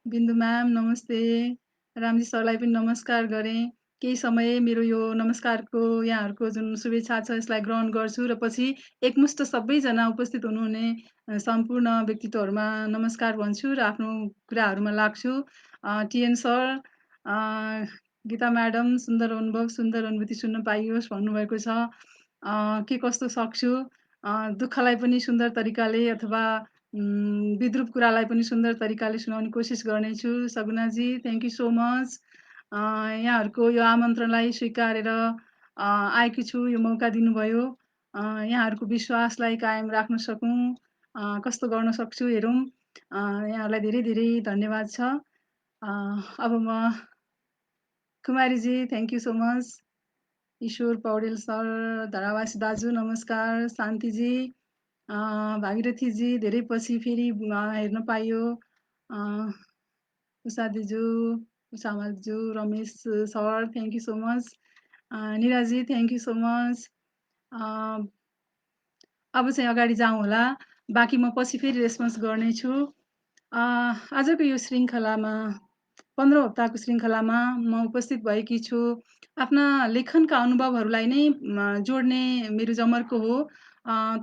बिन्दु ma'am नमस्ते। रामजी सरलाई पनि नमस्कार गरेँ। केही समय मेरो यो नमस्कारको यहाँहरूको जुन शुभेच्छा छ यसलाई ग्रहण गर्छु र पछि एकमुष्ट सबैजना उपस्थित हुनुहुने सम्पूर्ण व्यक्तित्वहरूमा नमस्कार भन्छु र आफ्नो कुराहरूमा लाग्छु। टिएन सर, गीता म्याडम सुन्दर अनुभव, सुन्दर अनुभूति सुन्न पाइयोस् भन्नुभएको छ। के कस्तो सक्छु? दुःखलाई पनि सुन्दर तरिकाले अथवा विद्रूप कुरालाई पनि सुन्दर तरिकाले सुनाउने कोसिस गर्नेछु। सगुनाजी थ्याङ्क यू सो मच। यहाँहरूको यो आमन्त्रणलाई स्वीकारेर आएकी छु, यो मौका दिनुभयो। यहाँहरूको विश्वासलाई कायम राख्न सकौँ, कस्तो गर्न सक्छु हेरौँ। यहाँहरूलाई धेरै धेरै धन्यवाद छ। अब म Kumariji thank you so much. Ishwar Paudel sir, Dharawasi दाजु नमस्कार। शान्तिजी, भागीरथीजी धेरै पछि फेरि हेर्न पाइयो। उषा दिजु, उषा माजु, Ramesh sir thank you so much. Niraji thank you so much. अब चाहिँ अगाडि जाउँ होला, बाँकी म पछि फेरि रेस्पोन्स गर्नेछु। आजको यो श्रृङ्खलामा 15 हप्ताको श्रृङ्खलामा म उपस्थित भएकी छु। आफ्ना लेखनका अनुभवहरूलाई नै जोड्ने मेरो जमर्को हो।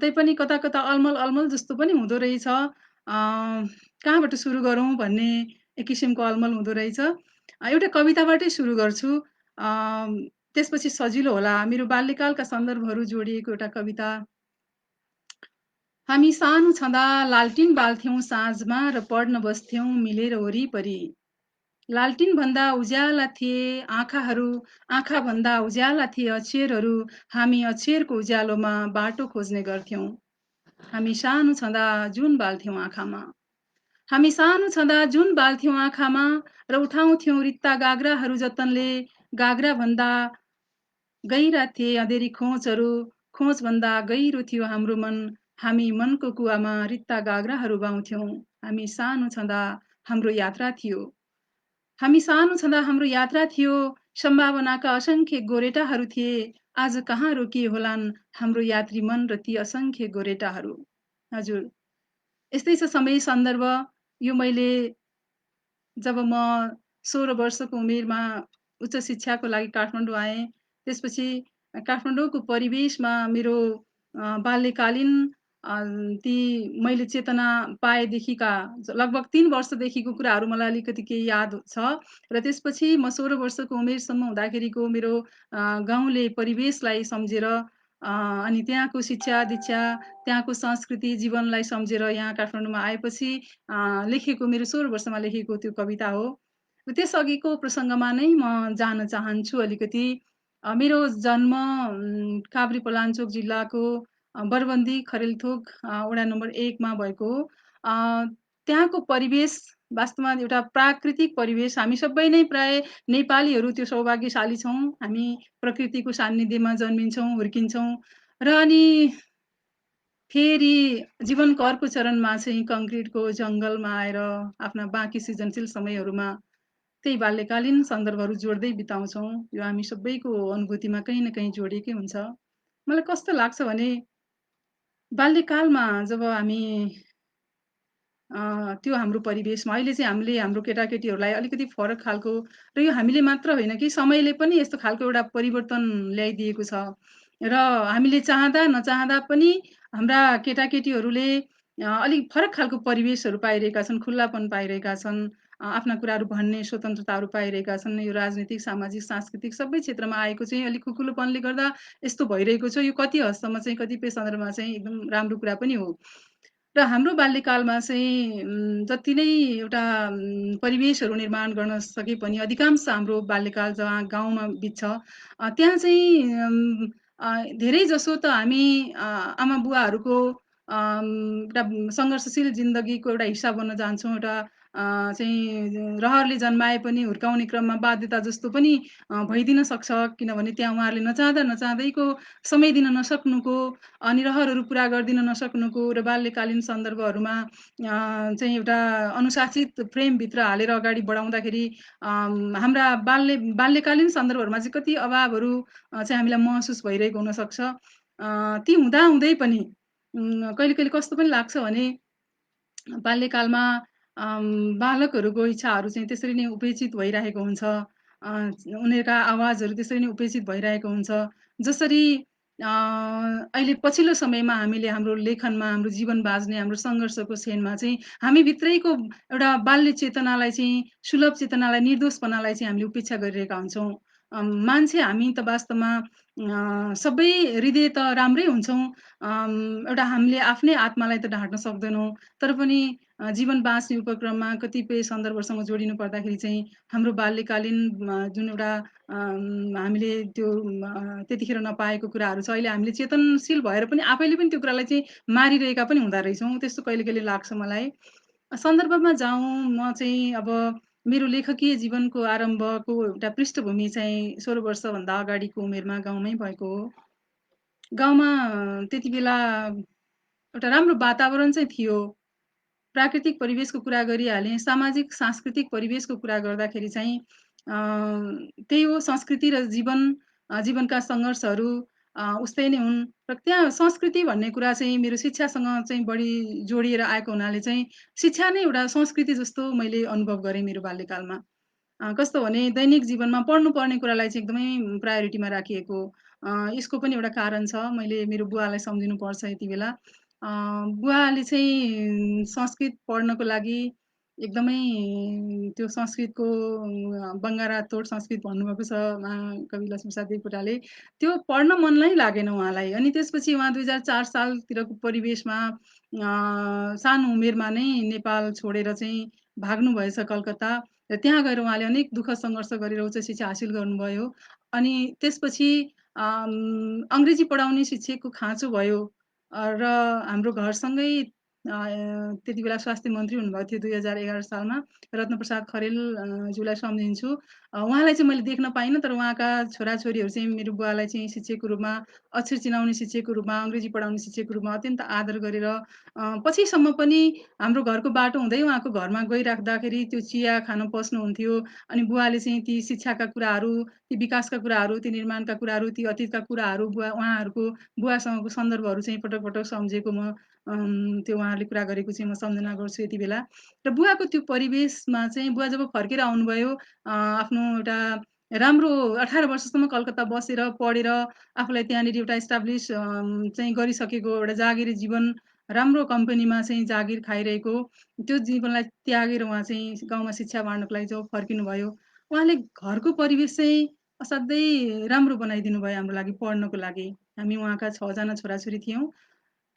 तैपनि कता कता अलमल जस्तो पनि हुँदो रहेछ। कहाँबाट सुरु गरौँ भन्ने एक किसिमको अलमल हुँदो रहेछ। एउटा कविताबाटै सुरु गर्छु, त्यसपछि सजिलो होला। मेरो बाल्यकालका सन्दर्भहरू जोडिएको एउटा कविता। हामी सानो छँदा लालटिन बाल्थ्यौँ साँझमा र पढ्न बस्थ्यौँ मिलेर वरिपरि। लालटिन भन्दा उज्याला थिए आँखाहरू, आँखा भन्दा उज्याला थिए अक्षरहरू। हामी अक्षरको उज्यालोमा बाटो खोज्ने गर्थ्यौँ। हामी सानो छँदा जुन बाल्थ्यौँ आँखामा। हामी सानो छँदा जुन बाल्थ्यौँ आँखामा र उठाउँथ्यौँ रित्ता गाग्राहरू जतनले। गाग्रा भन्दा गहिरा थिए अँधेरी खोजहरू, खोज भन्दा गहिरो थियो हाम्रो मन। हामी मनको कुवामा रित्ता गाग्राहरू बाउँथ्यौँ। हामी सानो छँदा हाम्रो यात्रा थियो। हामी सानो छँदा हाम्रो यात्रा थियो। सम्भावनाका असंख्य गोरेटाहरू थिए। आज कहाँ रोकिए होलान् हाम्रो यात्री मन र ती असंख्य गोरेटाहरू। हजुर, यस्तै छ समय सन्दर्भ। यो मैले जब म 16 वर्षको उमेरमा उच्च शिक्षाको लागि काठमाडौँ आएँ, त्यसपछि काठमाडौँको परिवेशमा मेरो बाल्यकालीन ती मैले चेतना पाएदेखिका लगभग 3 वर्षदेखिको कुराहरू मलाई अलिकति केही याद छ र त्यसपछि म 16 वर्षको उमेरसम्म हुँदाखेरिको मेरो गाउँले परिवेशलाई सम्झेर अनि त्यहाँको शिक्षा दीक्षा, त्यहाँको संस्कृति जीवनलाई सम्झेर यहाँ काठमाडौँमा आएपछि लेखेको मेरो 16 वर्षमा लेखेको त्यो कविता हो। र त्यसअघिको प्रसङ्गमा नै म जान चाहन्छु अलिकति। मेरो जन्म काभ्रेपलाञ्चोक जिल्लाको बरबन्दी खरेलथोक वडा नम्बर 1 मा भएको हो। त्यहाँको परिवेश वास्तवमा एउटा प्राकृतिक परिवेश। हामी सबै नै प्राय नेपालीहरू त्यो सौभाग्यशाली छौँ। हामी प्रकृतिको सान्निध्यमा जन्मिन्छौँ, हुर्किन्छौँ र अनि फेरि जीवनको अर्को चरणमा चाहिँ कङ्क्रिटको जङ्गलमा आएर आफ्ना बाँकी सृजनशील समयहरूमा त्यही बाल्यकालीन सन्दर्भहरू जोड्दै बिताउँछौँ। यो हामी सबैको अनुभूतिमा कहीँ न कहीँ जोडिएकै हुन्छ। मलाई कस्तो लाग्छ भने बाल्यकालमा जब हामी त्यो हाम्रो परिवेशमा अहिले चाहिँ हामीले हाम्रो केटाकेटीहरूलाई अलिकति फरक खालको र यो हामीले मात्र होइन कि समयले पनि यस्तो खालको एउटा परिवर्तन ल्याइदिएको छ र हामीले चाहँदा नचाहँदा पनि हाम्रा केटाकेटीहरूले अलिक फरक खालको परिवेशहरू पाइरहेका छन्, खुल्लापन पाइरहेका छन्, आफ्ना कुराहरू भन्ने स्वतन्त्रताहरू पाइरहेका छन्। यो राजनीतिक, सामाजिक, सांस्कृतिक सबै क्षेत्रमा आएको चाहिँ अलिक खुकुलोपनले गर्दा यस्तो भइरहेको छ। यो कति हदसम्म चाहिँ कतिपय सन्दर्भमा चाहिँ एकदम राम्रो कुरा पनि हो। र हाम्रो बाल्यकालमा चाहिँ जति नै एउटा परिवेशहरू निर्माण गर्न सके पनि अधिकांश हाम्रो बाल्यकाल जहाँ गाउँमा बित्छ, त्यहाँ चाहिँ धेरै जसो त हामी आमा बुवाहरूको एउटा सङ्घर्षशील जिन्दगीको एउटा हिस्सा बन्न जान्छौँ। एउटा चाहिँ रहरले जन्माए पनि हुर्काउने क्रममा बाध्यता जस्तो पनि भइदिन सक्छ। किनभने त्यहाँ उहाँहरूले नचाहँदा नचाहँदैको समय दिन नसक्नुको अनि रहरहरू पुरा गरिदिन नसक्नुको र बाल्यकालीन सन्दर्भहरूमा चाहिँ एउटा अनुशासित फ्रेमभित्र हालेर अगाडि बढाउँदाखेरि हाम्रा बाल्यकालीन सन्दर्भहरूमा चाहिँ कति अभावहरू चाहिँ हामीलाई महसुस भइरहेको हुनसक्छ। ती हुँदाहुँदै पनि कहिले-कहिले कस्तो पनि लाग्छ भने बाल्यकालमा बालकहरूको इच्छाहरू चाहिँ त्यसरी नै उपेक्षित भइरहेको हुन्छ। उनीहरूका आवाजहरू त्यसरी नै उपेक्षित भइरहेको हुन्छ। जसरी अहिले पछिल्लो समयमा हामीले हाम्रो लेखनमा, हाम्रो जीवन बाँच्ने, हाम्रो सङ्घर्षको क्षणमा चाहिँ हामी भित्रैको एउटा बाल्य चेतनालाई चाहिँ, सुलभ चेतनालाई, निर्दोषपनालाई चाहिँ हामीले उपेक्षा गरिरहेका हुन्छौँ। मान्छे हामी त वास्तवमा सबै हृदय त राम्रै हुन्छौँ। एउटा हामीले आफ्नै आत्मालाई त ढाँट्न सक्दैनौँ। तर पनि जीवन बाँच्ने उपक्रममा कतिपय सन्दर्भसँग जोडिनु पर्दाखेरि चाहिँ हाम्रो बाल्यकालीन जुन एउटा हामीले त्यो त्यतिखेर नपाएको कुराहरू छ, अहिले हामीले चेतनशील भएर पनि आफैले पनि त्यो कुरालाई चाहिँ मारिरहेका पनि हुँदो रहेछौँ। त्यस्तो कहिले-कहिले लाग्छ मलाई। सन्दर्भमा जाऊँ म चाहिँ अब मेरो लेखकीय जीवनको आरम्भको एउटा पृष्ठभूमि चाहिँ 16 वर्षभन्दा अगाडिको उमेरमा गाउँमै भएको हो। गाउँमा त्यति बेला एउटा राम्रो वातावरण चाहिँ थियो। प्राकृतिक परिवेशको कुरा गरिहालेँ, सामाजिक सांस्कृतिक परिवेशको कुरा गर्दाखेरि चाहिँ त्यही हो संस्कृति र जीवनका सङ्घर्षहरू उस्तै नै हुन् र त्यहाँ संस्कृति भन्ने कुरा चाहिँ मेरो शिक्षासँग चाहिँ बढी जोडिएर आएको हुनाले चाहिँ शिक्षा नै एउटा संस्कृति जस्तो मैले अनुभव गरेँ मेरो बाल्यकालमा। कस्तो भने दैनिक जीवनमा पढ्नुपर्ने कुरालाई चाहिँ एकदमै प्रायोरिटीमा राखिएको। यसको पनि एउटा कारण छ। मैले मेरो बुवालाई सम्झिनुपर्छ यति बेला। बुवाले चाहिँ संस्कृत पढ्नको लागि एकदमै त्यो संस्कृतको बङ्गारा तोड संस्कृत भन्नुभएको छ महाकवि लक्ष्मीप्रसाद देवकोटाले। त्यो पढ्न मन नै लागेन उहाँलाई। अनि त्यसपछि उहाँ 2004 सालतिरको परिवेशमा सानो उमेरमा नै नेपाल छोडेर चाहिँ भाग्नुभएछ कलकत्ता। र त्यहाँ गएर उहाँले अनेक दुःख सङ्घर्ष गरेर उच्च शिक्षा हासिल गर्नुभयो। अनि त्यसपछि अङ्ग्रेजी पढाउने शिक्षकको खाँचो भयो। र हाम्रो घरसँगै त्यति बेला स्वास्थ्य मन्त्री हुनुभएको थियो 2011 सालमा रत्नप्रसाद खरेल ज्यूलाई सम्झिन्छु। उहाँलाई चाहिँ मैले देख्न पाइनँ, तर उहाँका छोराछोरीहरू चाहिँ मेरो बुवालाई चाहिँ शिक्षकको रूपमा, अक्षर चिनाउने शिक्षकको रूपमा, अङ्ग्रेजी पढाउने शिक्षकको रूपमा अत्यन्त आदर गरेर पछिसम्म पनि हाम्रो घरको बाटो हुँदै उहाँको घरमा गइराख्दाखेरि त्यो चिया खान पस्नुहुन्थ्यो। अनि बुवाले चाहिँ ती शिक्षाका कुराहरू, ती विकासका कुराहरू, ती निर्माणका कुराहरू, ती अतीतका कुराहरू उहाँहरूको बुवासँगको सन्दर्भहरू चाहिँ पटक-पटक सम्झेको म त्यो उहाँहरूले कुरा गरेको चाहिँ म सम्झना गर्छु यति बेला। र बुवाको त्यो परिवेशमा चाहिँ बुवा जब फर्केर आउनुभयो आफ्नो एउटा राम्रो 18 वर्षसम्म कलकत्ता बसेर, पढेर आफूलाई त्यहाँनिर एउटा इस्टाब्लिस चाहिँ गरिसकेको एउटा जागिरी जीवन, राम्रो कम्पनीमा चाहिँ जागिर खाइरहेको, त्यो जीवनलाई त्यागेर उहाँ चाहिँ गाउँमा शिक्षा बाँड्नको लागि जब फर्किनुभयो, उहाँले घरको परिवेश चाहिँ असाध्यै राम्रो बनाइदिनु भयो हाम्रो लागि पढ्नको लागि। हामी उहाँका 6 जना छोराछोरी थियौँ।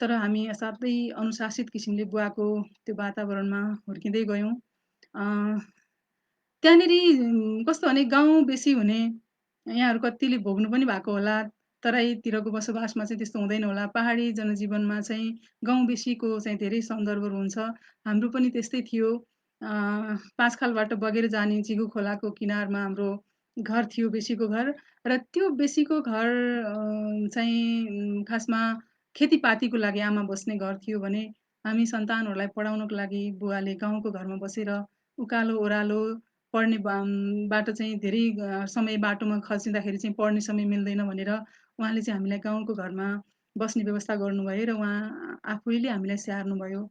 तर हामी असाध्यै अनुशासित किसिमले बुवाको त्यो वातावरणमा हुर्किँदै गयौँ। अ, त्यहाँनिर कस्तो भने गाउँ बेसी हुने, यहाँहरू कतिले भोग्नु पनि भएको होला, तराईतिरको बसोबासमा चाहिँ त्यस्तो हुँदैन होला। पहाडी जनजीवनमा चाहिँ गाउँ बेसीको चाहिँ धेरै सन्दर्भहरू हुन्छ। हाम्रो पनि त्यस्तै थियो। 5 खालबाट बगेर जाने जिगु खोलाको किनारमा हाम्रो घर थियो, बेसीको घर। र त्यो बेसीको घर चाहिँ खासमा खेतीपातीको लागि आमा बस्ने घर थियो भने, हामी सन्तानहरूलाई पढाउनको लागि बुवाले गाउँको घरमा बसेर उकालो-ओह्रालो पढ्ने बाटो चाहिँ धेरै समय बाटोमा खल्सिँदाखेरि चाहिँ पढ्ने समय मिल्दैन भनेर उहाँले चाहिँ हामीलाई गाउँको घरमा बस्ने व्यवस्था गर्नुभयो र उहाँ आफैले हामीलाई स्याहार्नुभयो।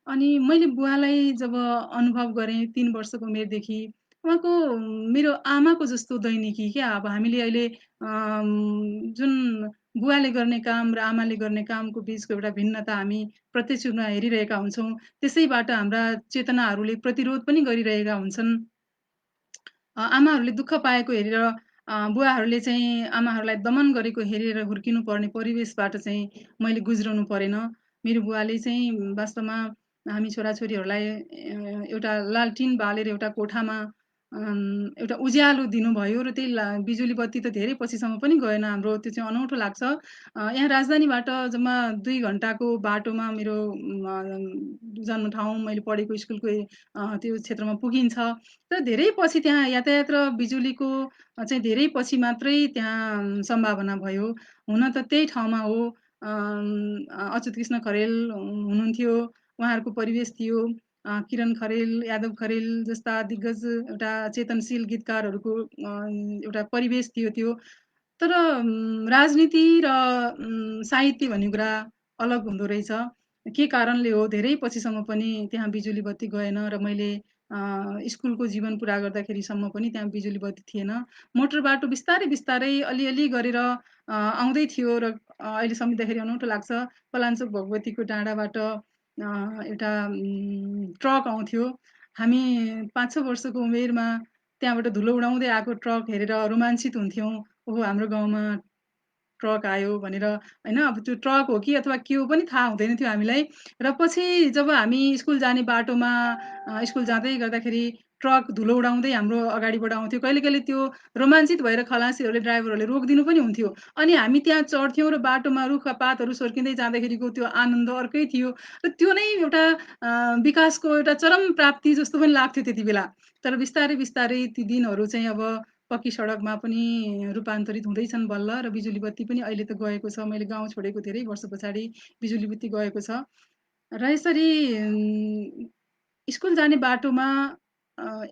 अनि मैले बुवालाई जब अनुभव गरेँ 3 वर्षको उमेरदेखि, उहाँको मेरो आमाको जस्तो दैनिकी क्या। अब हामीले अहिले जुन बुवाले गर्ने काम र आमाले गर्ने कामको बीचको एउटा भिन्नता हामी प्रत्यक्ष रूपमा हेरिरहेका हुन्छौँ। त्यसैबाट हाम्रा चेतनाहरूले प्रतिरोध पनि गरिरहेका हुन्छन्। आमाहरूले दुःख पाएको हेरेर बुवाहरूले चाहिँ आमाहरूलाई दमन गरेको हेरेर हुर्किनुपर्ने परिवेशबाट चाहिँ मैले गुज्रनु परेन। मेरो बुवाले चाहिँ वास्तवमा हामी छोराछोरीहरूलाई एउटा लालटिन बालेर एउटा कोठामा एउटा उज्यालो दिनुभयो र त्यही बिजुली बत्ती त धेरै पछिसम्म पनि गएन हाम्रो। त्यो चाहिँ अनौठो लाग्छ। यहाँ राजधानीबाट जम्मा 2 घन्टाको बाटोमा मेरो जन्मठाउँ, मैले पढेको स्कुलको त्यो क्षेत्रमा पुगिन्छ। तर धेरै पछि त्यहाँ यातायात र बिजुलीको चाहिँ धेरै पछि मात्रै त्यहाँ सम्भावना भयो। हुन त त्यही ठाउँमा हो। अच्युत कृष्ण खरेल हुनुहुन्थ्यो। उहाँहरूको परिवेश थियो। किरण खरेल, यादव खरेल जस्ता दिग्गज एउटा चेतनशील गीतकारहरूको एउटा परिवेश थियो त्यो। तर राजनीति र साहित्य भन्ने कुरा अलग हुँदो रहेछ। के कारणले हो धेरै पछिसम्म पनि त्यहाँ बिजुली बत्ती गएन र मैले स्कुलको जीवन पुरा गर्दाखेरिसम्म पनि त्यहाँ बिजुली बत्ती थिएन। मोटर बाटो बिस्तारै बिस्तारै अलिअलि गरेर आउँदै थियो र अहिले सम्झिँदाखेरि अनौठो लाग्छ। पलाञ्चोक भगवतीको डाँडाबाट एउटा ट्रक आउँथ्यो। हामी 5-6 वर्षको उमेरमा त्यहाँबाट धुलो उडाउँदै आएको ट्रक हेरेर रोमाञ्चित हुन्थ्यौँ। ओहो! हाम्रो गाउँमा ट्रक आयो भनेर होइन। अब त्यो ट्रक हो कि अथवा के हो पनि थाहा हुँदैन थियो हामीलाई। र पछि जब हामी स्कुल जाने बाटोमा स्कुल जाँदै गर्दाखेरि ट्रक धुलो उडाउँदै हाम्रो अगाडिबाट आउँथ्यो। कहिले-कहिले त्यो रोमाञ्चित भएर खलासीहरूले, ड्राइभरहरूले रोकिदिनु पनि हुन्थ्यो। अनि हामी त्यहाँ चढ्थ्यौँ र बाटोमा रुखपातहरू सोर्किँदै जाँदाखेरिको त्यो आनन्द अर्कै थियो। र त्यो नै एउटा विकासको एउटा चरम प्राप्ति जस्तो पनि लाग्थ्यो त्यति बेला। तर बिस्तारै बिस्तारै ती दिनहरू चाहिँ अब पक्की सडकमा पनि रूपान्तरित हुँदैछन् बल्ल र बिजुली बत्ती पनि अहिले त गएको छ। मैले गाउँ छोडेको धेरै वर्ष पछाडि बिजुली बत्ती गएको छ। र यसरी स्कुल जाने बाटोमा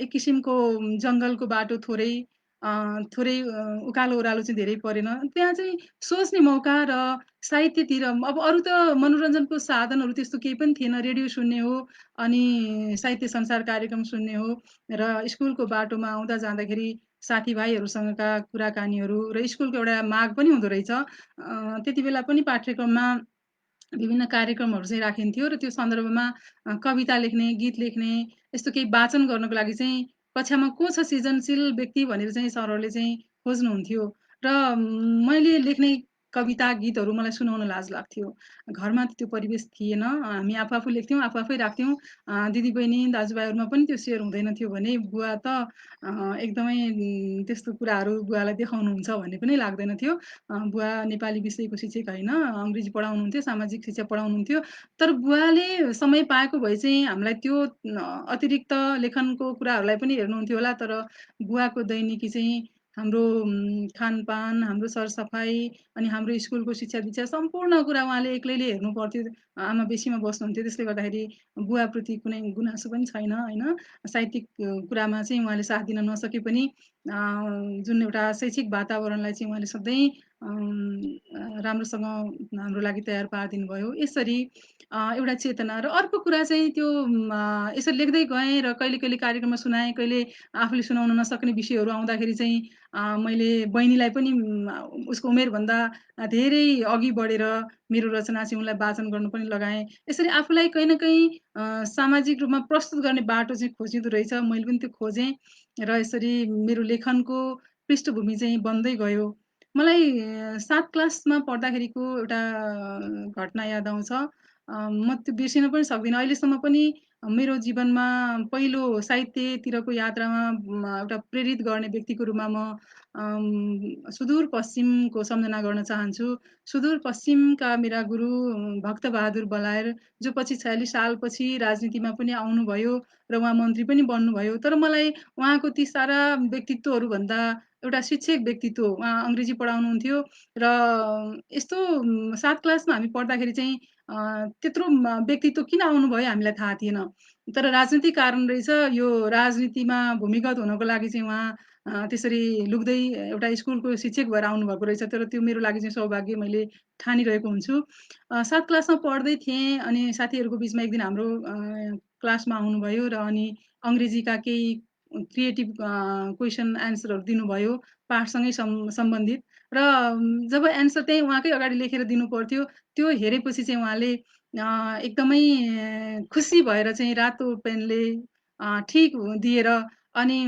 एक किसिमको जङ्गलको बाटो थोरै उकालो-ओह्रालो चाहिँ धेरै परेन। त्यहाँ चाहिँ सोच्ने मौका र साहित्यतिर अब अरू त मनोरञ्जनको साधनहरू त्यस्तो केही पनि थिएन। रेडियो सुन्ने हो, अनि साहित्य संसार कार्यक्रम सुन्ने हो र स्कुलको बाटोमा आउँदा जाँदाखेरि साथीभाइहरूसँगका कुराकानीहरू र स्कुलको एउटा माग पनि हुँदो रहेछ। त्यति बेला पनि पाठ्यक्रममा विभिन्न कार्यक्रमहरू चाहिँ राखिन्थ्यो र त्यो सन्दर्भमा कविता लेख्ने, गीत लेख्ने, यस्तो केही वाचन गर्नको लागि चाहिँ कक्षामा को छ सृजनशील व्यक्ति भनेर चाहिँ सरहरूले चाहिँ खोज्नुहुन्थ्यो। र मैले लेख्ने कविता, गीतहरू मलाई सुनाउन लाज लाग्थ्यो। घरमा त त्यो परिवेश थिएन। हामी आफू-आफू लेख्थ्यौँ, आफू-आफै राख्थ्यौँ। दिदीबहिनी, दाजुभाइहरूमा पनि त्यो सेयर हुँदैन थियो भने बुवा त एकदमै त्यस्तो कुराहरू बुवालाई देखाउनुहुन्छ भन्ने पनि लाग्दैन थियो। बुवा नेपाली विषयको शिक्षक होइन, अङ्ग्रेजी पढाउनुहुन्थ्यो, सामाजिक शिक्षा पढाउनुहुन्थ्यो। तर बुवाले समय पाएको भए चाहिँ हामीलाई त्यो अतिरिक्त लेखनको कुराहरूलाई पनि हेर्नुहुन्थ्यो होला। तर बुवाको दैनिकी चाहिँ हाम्रो खानपान, हाम्रो सरसफाइ अनि हाम्रो स्कुलको शिक्षा-दीक्षा सम्पूर्ण कुरा उहाँले एक्लैले हेर्नुपर्थ्यो। आमा बेसीमा बस्नुहुन्थ्यो। त्यसले गर्दाखेरि बुवाप्रति कुनै गुनासो पनि छैन होइन। साहित्यिक कुरामा चाहिँ उहाँले साथ दिन नसके पनि जुन एउटा शैक्षिक वातावरणलाई चाहिँ उहाँले सधैँ राम्रोसँग हाम्रो लागि तयार पारिदिनु भयो। यसरी एउटा चेतना र अर्को कुरा चाहिँ त्यो यसरी लेख्दै गएँ र कहिले-कहिले कार्यक्रममा सुनाएँ, कहिले आफूले सुनाउन नसक्ने विषयहरू आउँदाखेरि चाहिँ मैले बहिनीलाई पनि उसको उमेरभन्दा धेरै अघि बढेर मेरो रचना चाहिँ उनलाई वाचन गर्नु पनि लगाएँ। यसरी आफूलाई कहीँ न कहीँ सामाजिक रूपमा प्रस्तुत गर्ने बाटो चाहिँ खोजिँदो रहेछ। मैले पनि त्यो खोजेँ र यसरी मेरो लेखनको पृष्ठभूमि चाहिँ बन्दै गयो। मलाई 7 क्लासमा पढ्दाखेरिको एउटा घटना याद आउँछ। म त्यो बिर्सिन पनि सक्दिनँ। अहिलेसम्म पनि मेरो जीवनमा पहिलो साहित्यतिरको यात्रामा एउटा प्रेरित गर्ने व्यक्तिको रूपमा म सुदूर पश्चिमको सम्झना गर्न चाहन्छु। सुदूर पश्चिमका मेरा गुरु भक्तबहादुर बलायर, जो पछि 46 सालपछि राजनीतिमा पनि आउनुभयो र उहाँ मन्त्री पनि बन्नुभयो। तर मलाई उहाँको ती सारा व्यक्तित्वहरूभन्दा एउटा शिक्षक व्यक्तित्व, उहाँ अङ्ग्रेजी पढाउनुहुन्थ्यो र यस्तो 7 क्लासमा हामी पढ्दाखेरि चाहिँ त्यत्रो व्यक्तित्व किन आउनुभयो हामीलाई थाहा थिएन। तर राजनीतिक कारण रहेछ, यो राजनीतिमा भूमिगत हुनको लागि चाहिँ उहाँ त्यसरी लुक्दै एउटा स्कुलको शिक्षक भएर आउनुभएको रहेछ। तर त्यो मेरो लागि चाहिँ सौभाग्य मैले ठानिरहेको हुन्छु। 7 क्लासमा पढ्दै थिएँ अनि साथीहरूको बिचमा एक दिन हाम्रो क्लासमा आउनुभयो र अनि अङ्ग्रेजीका केही क्रिएटिभ क्वेसन एन्सरहरू दिनुभयो पाठसँगै सम्बन्धित। र जब एन्सर त्यही उहाँकै अगाडि लेखेर दिनुपर्थ्यो, त्यो हेरेपछि चाहिँ उहाँले एकदमै खुसी भएर चाहिँ रातो पेनले ठिक दिएर अनि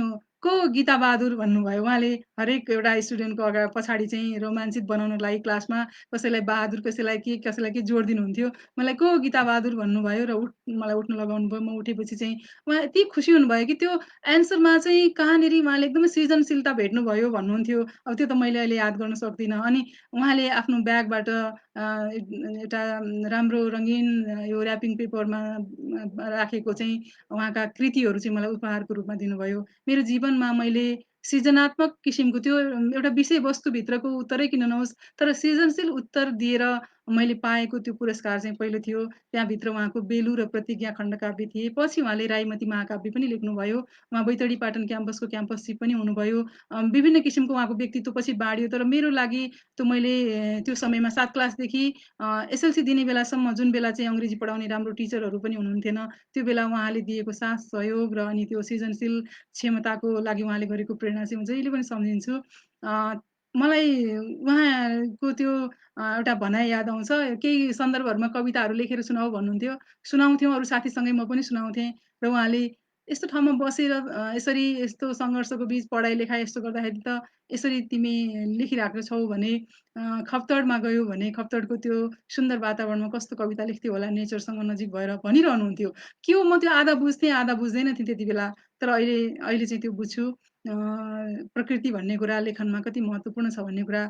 "को गीताबहादुर" भन्नुभयो। उहाँले हरेक एउटा स्टुडेन्टको पछाडि चाहिँ रोमाञ्चित बनाउनको लागि क्लासमा कसैलाई बहादुर, कसैलाई के जोड दिनुहुन्थ्यो। मलाई "को गीताबहादुर" भन्नुभयो र मलाई उठ्न लगाउनु भयो। म उठेपछि चाहिँ उहाँ यति खुसी हुनुभयो कि त्यो एन्सरमा चाहिँ कहाँनेरि उहाँले एकदमै सृजनशीलता भेट्नुभयो भन्नुहुन्थ्यो। अब त्यो त मैले अहिले याद गर्न सक्दिनँ। अनि उहाँले आफ्नो ब्यागबाट एउटा राम्रो रङ्गीन यो ऱ्यापिङ पेपरमा राखेको चाहिँ उहाँका कृतिहरू चाहिँ मलाई उपहारको रूपमा दिनुभयो। मेरो जीवनमा मैले सृजनात्मक किसिमको त्यो एउटा विषयवस्तुभित्रको उत्तरै किन नहोस्, तर सृजनशील उत्तर दिएर मैले पाएको त्यो पुरस्कार चाहिँ पहिलो थियो। त्यहाँभित्र उहाँको बेलु र प्रतिज्ञा खण्डकाव्य थिए। पछि उहाँले राईमती महाकाव्य पनि लेख्नुभयो। उहाँ बैतडी पाटन क्याम्पसको क्याम्पस चिफ पनि हुनुभयो। विभिन्न किसिमको उहाँको व्यक्तित्व पछि बाँडियो। तर मेरो लागि त्यो मैले त्यो समयमा 7 क्लासदेखि एसएलसी दिने बेलासम्म जुन बेला चाहिँ अङ्ग्रेजी पढाउने राम्रो टिचरहरू पनि हुनुहुन्थेन, त्यो बेला उहाँले दिएको साथ सहयोग र अनि त्यो सृजनशील क्षमताको लागि उहाँले गरेको प्रेरणा चाहिँ म जहिले पनि सम्झिन्छु। मलाई उहाँको त्यो एउटा भनाइ याद आउँछ। केही सन्दर्भहरूमा कविताहरू लेखेर सुनाऊ भन्नुहुन्थ्यो। सुनाउँथ्यौँ, अरू साथीसँगै म पनि सुनाउँथेँ र उहाँले यस्तो ठाउँमा बसेर यसरी यस्तो सङ्घर्षको बीच पढाइ-लेखाइ यस्तो गर्दाखेरि त यसरी तिमी लेखिरहेको छौ भने खप्तडमा गयौ भने खप्तडको त्यो सुन्दर वातावरणमा कस्तो कविता लेख्थ्यौ होला नेचरसँग नजिक भएर भनिरहनुहुन्थ्यो। के हो म त्यो आधा बुझ्थेँ, आधा बुझ्दैन थिएँ त्यति बेला। तर अहिले अहिले चाहिँ त्यो बुझ्छु। प्रकृति भन्ने कुरा लेखनमा कति महत्त्वपूर्ण छ भन्ने कुरा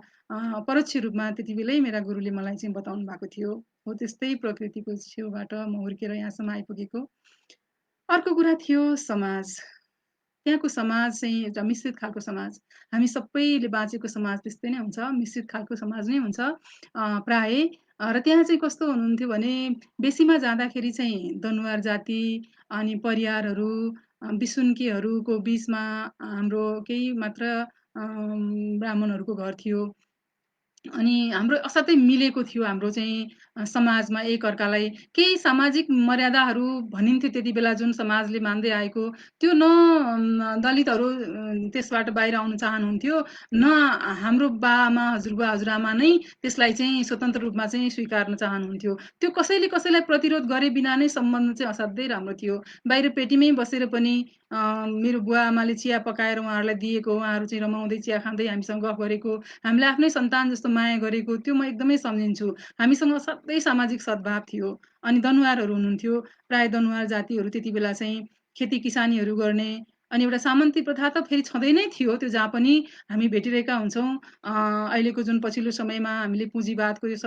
परोक्ष रूपमा त्यति बेलै मेरा गुरुले मलाई चाहिँ बताउनु भएको थियो। हो त्यस्तै प्रकृतिको छेउबाट म हुर्केर यहाँसम्म आइपुगेको। अर्को कुरा थियो समाज। त्यहाँको समाज चाहिँ एउटा मिश्रित खालको समाज। हामी सबैले बाँचेको समाज त्यस्तै नै हुन्छ, मिश्रित खालको समाज नै हुन्छ प्रायः। र त्यहाँ चाहिँ कस्तो हुनुहुन्थ्यो भने बेसीमा जाँदाखेरि चाहिँ दनुवार जाति अनि परियारहरू, बिसुन्केहरूको बिचमा हाम्रो केही मात्र ब्राह्मणहरूको घर थियो। अनि हाम्रो असाध्यै मिलेको थियो हाम्रो चाहिँ समाजमा एकअर्कालाई केही सामाजिक मर्यादाहरू भनिन्थ्यो त्यति बेला जुन समाजले मान्दै आएको त्यो न दलितहरू त्यसबाट बाहिर आउन चाहनुहुन्थ्यो न हाम्रो बाआमा हजुरबुवा हजुरआमा नै त्यसलाई चाहिँ स्वतन्त्र रूपमा चाहिँ स्वीकार्न चाहनुहुन्थ्यो। त्यो कसैले कसैलाई प्रतिरोध गरे बिना नै सम्बन्ध चाहिँ असाध्यै राम्रो थियो। बाहिर पेटीमै बसेर पनि मेरो बुवा आमाले चिया पकाएर उहाँहरूलाई दिएको, उहाँहरू चाहिँ रमाउँदै चिया खाँदै हामीसँग गफ गरेको, हामीले आफ्नै सन्तान जस्तो माया गरेको त्यो म एकदमै सम्झिन्छु। हामीसँग असाध्यै सामाजिक सद्भाव थियो। अनि दनुवारहरू हुनुहुन्थ्यो। प्राय दनुवार जातिहरू त्यति बेला चाहिँ खेती किसानीहरू गर्ने अनि एउटा सामन्ती प्रथा त फेरि छँदै नै थियो त्यो जहाँ पनि हामी भेटिरहेका हुन्छौँ। अहिलेको जुन पछिल्लो समयमा हामीले पुँजीवादको यो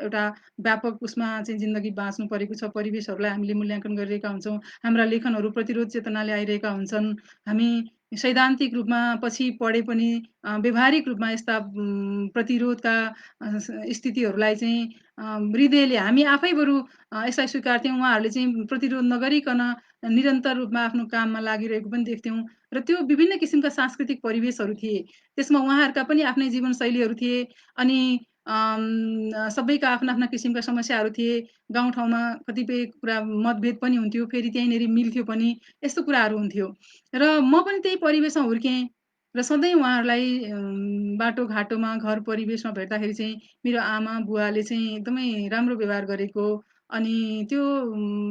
एउटा व्यापक उसमा चाहिँ जिन्दगी बाँच्नु परेको छ, परिवेशहरूलाई हामीले मूल्याङ्कन गरिरहेका हुन्छौँ। हाम्रा लेखनहरू प्रतिरोध चेतनाले आइरहेका हुन्छन्। हामी सैद्धान्तिक रूपमा पछि पढे पनि व्यावहारिक रूपमा यस्ता प्रतिरोधका स्थितिहरूलाई चाहिँ हृदयले हामी आफै बरु यसलाई स्वीकार्थ्यौँ। उहाँहरूले चाहिँ प्रतिरोध नगरिकन निरन्तर रूपमा आफ्नो काममा लागिरहेको पनि देख्थ्यौँ। र त्यो विभिन्न किसिमका सांस्कृतिक परिवेशहरू थिए। त्यसमा उहाँहरूका पनि आफ्नै जीवनशैलीहरू थिए अनि सबैका आफ्ना आफ्ना किसिमका समस्याहरू थिए। गाउँठाउँमा कतिपय कुरा मतभेद पनि हुन्थ्यो, फेरि त्यहीँनेरि मिल्थ्यो पनि, यस्तो कुराहरू हुन्थ्यो। र म पनि त्यही परिवेशमा हुर्केँ र सधैँ उहाँहरूलाई बाटोघाटोमा, घर परिवेशमा भेट्दाखेरि चाहिँ मेरो आमा, बुवाले चाहिँ एकदमै राम्रो व्यवहार गरेको अनि त्यो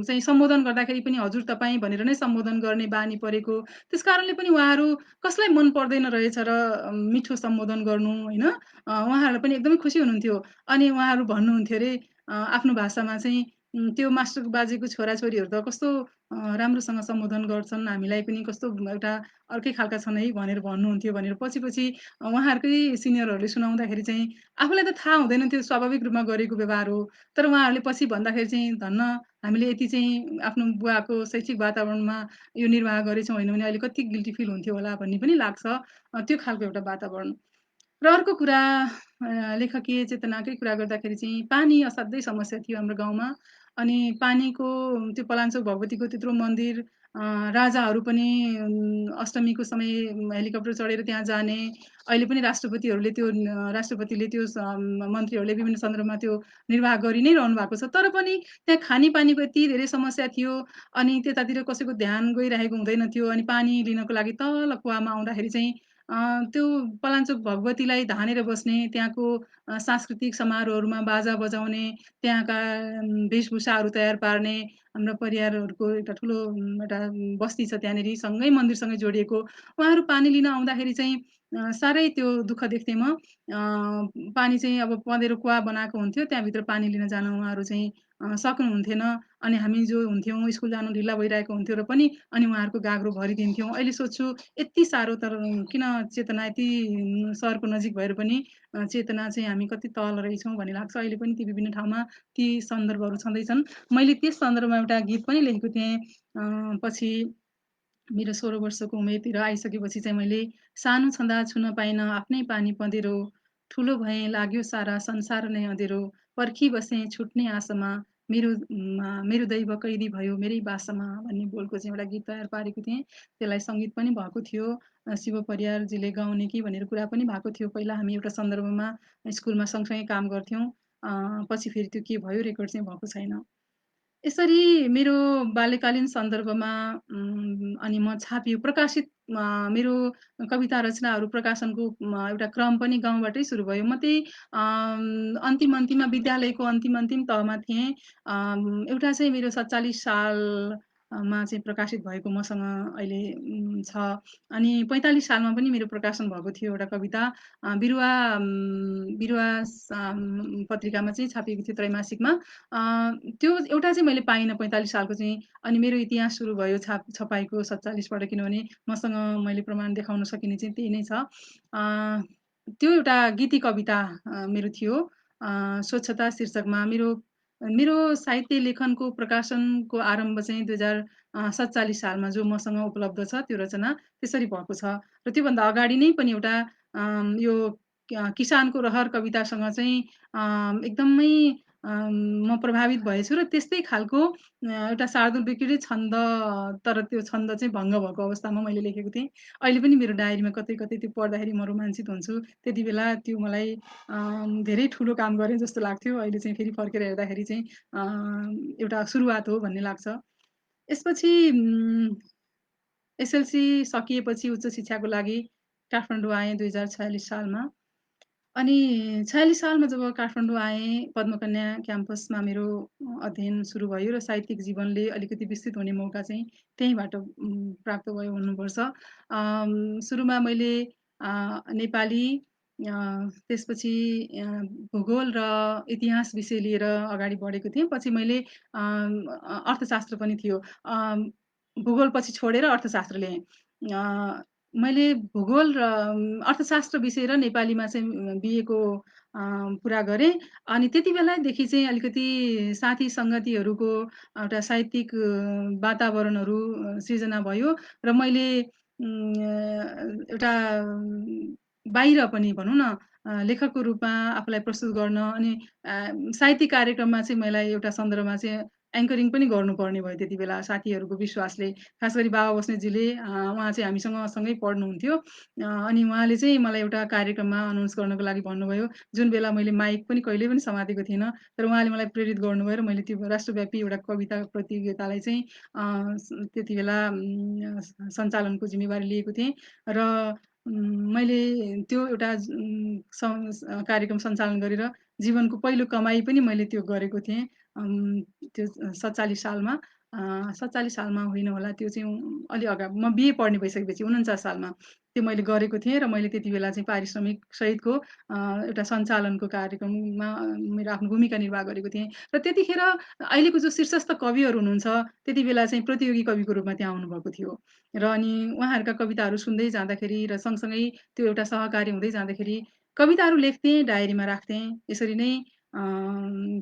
चाहिँ सम्बोधन गर्दाखेरि पनि हजुर, तपाईँ भनेर नै सम्बोधन गर्ने बानी परेको। त्यसकारणले पनि उहाँहरू कसलाई मन पर्दैन रहेछ र मिठो सम्बोधन गर्नु होइन? उहाँहरूलाई पनि एकदमै खुसी हुनुहुन्थ्यो। अनि उहाँहरू भन्नुहुन्थ्यो अरे आफ्नो भाषामा चाहिँ त्यो मास्टर बाजेको छोराछोरीहरू त कस्तो राम्रोसँग सम्बोधन गर्छन्, हामीलाई पनि कस्तो एउटा अर्कै खालका छन् है भनेर भन्नुहुन्थ्यो भनेर पछि-पछि उहाँहरूकै सिनियरहरूले सुनाउँदाखेरि चाहिँ आफूलाई त थाहा हुँदैन त्यो स्वाभाविक रूपमा गरेको व्यवहार हो। तर उहाँहरूले पछि भन्दाखेरि चाहिँ धन्न हामीले यति चाहिँ आफ्नो बुवाको शैक्षिक वातावरणमा यो निर्वाह गरेछौँ होइन भने अहिले कति गिल्टी फिल हुन्थ्यो होला भन्ने पनि लाग्छ। त्यो खालको एउटा वातावरण। र अर्को कुरा लेखकीय चेतनाकै कुरा गर्दाखेरि चाहिँ पानी असाध्यै समस्या थियो हाम्रो गाउँमा। अनि पानीको त्यो पलाञ्चोक भगवतीको त्यत्रो मन्दिर राजाहरू पनि अष्टमीको समय हेलिकप्टर चढेर त्यहाँ जाने। अहिले पनि राष्ट्रपतिले त्यो मन्त्रीहरूले विभिन्न सन्दर्भमा त्यो निर्वाह गरि नै रहनु भएको छ। तर पनि त्यहाँ खानेपानीको यति धेरै समस्या थियो अनि त्यतातिर कसैको ध्यान गइरहेको हुँदैन थियो अनि पानी लिनको लागि तल कुवामा आउँदाखेरि चाहिँ त्यो पलाञ्चोक भगवतीलाई धानेर बस्ने, त्यहाँको सांस्कृतिक समारोहहरूमा बाजा बजाउने, त्यहाँका वेशभूषाहरू तयार पार्ने, हाम्रो परिवारहरूको एउटा ठुलो एउटा बस्ती छ त्यहाँनेरि सँगै मन्दिरसँगै जोडिएको। उहाँहरू पानी लिन आउँदाखेरि चाहिँ साह्रै त्यो दुःख देख्थेँ म। पानी चाहिँ अब पँधेरो कुवा बनाएको हुन्थ्यो, त्यहाँभित्र पानी लिन जान उहाँहरू चाहिँ सक्नुहुन्थेन अनि हामी जो हुन्थ्यौँ स्कुल जानु ढिला भइरहेको हुन्थ्यो र पनि अनि उहाँहरूको गाग्रो भरिदिन्थ्यौँ। अहिले सोच्छु यति साह्रो तर किन चेतना यति सहरको नजिक भएर पनि चेतना चाहिँ हामी कति तल रहेछौँ भन्ने लाग्छ। अहिले पनि ती विभिन्न ठाउँमा ती सन्दर्भहरू छँदैछन्। मैले त्यस सन्दर्भमा एउटा गीत पनि लेखेको थिएँ। पछि मेरो 16 वर्षको उमेरतिर आइसकेपछि चाहिँ मैले सानो छँदा छुन पाइन आफ्नै पानी पँधेरो ठुलो भएँ लाग्यो सारा संसार नै अँध्यारो, पर्खिबसेँ छुट्ने आशामा, मेरो दैव कैदी भयो मेरै बासामा भन्ने बोलको चाहिँ एउटा गीत तयार पारेको थिएँ। त्यसलाई सङ्गीत पनि भएको थियो। शिव परियारजीले गाउने कि भनेर कुरा पनि भएको थियो। पहिला हामी एउटा सन्दर्भमा स्कुलमा सँगसँगै काम गर्थ्यौँ। पछि फेरि त्यो के भयो रेकर्ड चाहिँ भएको छैन। यसरी मेरो बाल्यकालीन सन्दर्भमा अनि म छापियो प्रकाशित मेरो कविता रचनाहरू प्रकाशनको एउटा क्रम पनि गाउँबाटै सुरु भयो। म त्यही अन्तिममा विद्यालयको अन्तिम तहमा थिएँ। एउटा चाहिँ मेरो ४७ सालमा चाहिँ प्रकाशित भएको मसँग अहिले छ। अनि ४५ सालमा पनि मेरो प्रकाशन भएको थियो एउटा कविता। बिरुवा बिरुवा पत्रिकामा चाहिँ छापिएको थियो त्रैमासिकमा। त्यो एउटा चाहिँ मैले पाइनँ ४५ सालको चाहिँ। अनि मेरो इतिहास सुरु भयो छपाईको ४७ बाट, किनभने मसँग मैले प्रमाण देखाउन सकिने चाहिँ त्यही नै छ। त्यो एउटा गीति कविता मेरो थियो। स्वच्छता शीर्षकमा मेरो मेरो साहित्य लेखनको प्रकाशनको आरम्भ चाहिँ २०४७ सालमा जो मसँग उपलब्ध छ त्यो रचना त्यसरी भएको छ। र त्योभन्दा अगाडि नै पनि एउटा यो किसानको रहर कवितासँग चाहिँ एकदमै म प्रभावित भएछु र त्यस्तै खालको एउटा शार्दूल विक्री छन्द, तर त्यो छन्द चाहिँ भङ्ग भएको अवस्थामा मैले लेखेको थिएँ। अहिले पनि मेरो डायरीमा कतै-कतै त्यो पढ्दाखेरि म रोमाञ्चित हुन्छु। त्यति बेला त्यो मलाई धेरै ठुलो काम गरेँ जस्तो लाग्थ्यो। अहिले चाहिँ फेरि फर्केर हेर्दाखेरि चाहिँ एउटा सुरुवात हो भन्ने लाग्छ। यसपछि एसएलसी सकिएपछि उच्च शिक्षाको लागि काठमाडौँ आएँ 2046 सालमा। अनि 46 सालमा जब काठमाडौँ आएँ, पद्मकन्या क्याम्पसमा मेरो अध्ययन सुरु भयो र साहित्यिक जीवनले अलिकति विस्तृत हुने मौका चाहिँ त्यहीँबाट प्राप्त भयो भन्नुपर्छ। सुरुमा मैले नेपाली, त्यसपछि भूगोल र इतिहास विषय लिएर अगाडि बढेको थिएँ। पछि मैले अर्थशास्त्र पनि थियो। भूगोल पछि छोडेर अर्थशास्त्र लिएँ। मैले भूगोल र अर्थशास्त्र विषय र नेपालीमा चाहिँ बिएको पुरा गरेँ। अनि त्यति बेलादेखि चाहिँ अलिकति साथी सङ्गतीहरूको एउटा साहित्यिक वातावरणहरू सृजना भयो र मैले एउटा बाहिर पनि भनौँ न लेखकको रूपमा आफूलाई प्रस्तुत गर्न अनि साहित्यिक कार्यक्रममा चाहिँ मलाई एउटा सन्दर्भमा चाहिँ एङ्करिङ पनि गर्नुपर्ने भयो त्यति बेला साथीहरूको विश्वासले। खास गरी बाबा बस्नेतजीले उहाँ चाहिँ हामीसँग सँगै पढ्नुहुन्थ्यो। अनि उहाँले चाहिँ मलाई एउटा कार्यक्रममा अनाउन्स गर्नको लागि भन्नुभयो। जुन बेला मैले माइक पनि कहिल्यै पनि समातेको थिइनँ। तर उहाँले मलाई प्रेरित गर्नुभयो र मैले त्यो राष्ट्रव्यापी एउटा कविता प्रतियोगितालाई चाहिँ त्यति बेला सञ्चालनको जिम्मेवारी लिएको थिएँ र मैले त्यो एउटा कार्यक्रम सञ्चालन गरेर जीवनको पहिलो कमाई पनि मैले त्यो गरेको थिएँ। त्यो ४७ सालमा ४७ सालमा होइन होला, त्यो चाहिँ अलि अगाडि म बिए पढ्ने भइसकेपछि ४९ सालमा त्यो मैले गरेको थिएँ र मैले त्यति बेला चाहिँ पारिश्रमिक सहितको एउटा सञ्चालनको कार्यक्रममा मेरो आफ्नो भूमिका निर्वाह गरेको थिएँ। र त्यतिखेर अहिलेको जो शीर्षस्थ कविहरू हुनुहुन्छ त्यति बेला चाहिँ प्रतियोगी कविको रूपमा त्यहाँ आउनुभएको थियो। र अनि उहाँहरूका कविताहरू सुन्दै जाँदाखेरि र सँगसँगै त्यो एउटा सहकारी हुँदै जाँदाखेरि कविताहरू लेख्थेँ, डायरीमा राख्थेँ। यसरी नै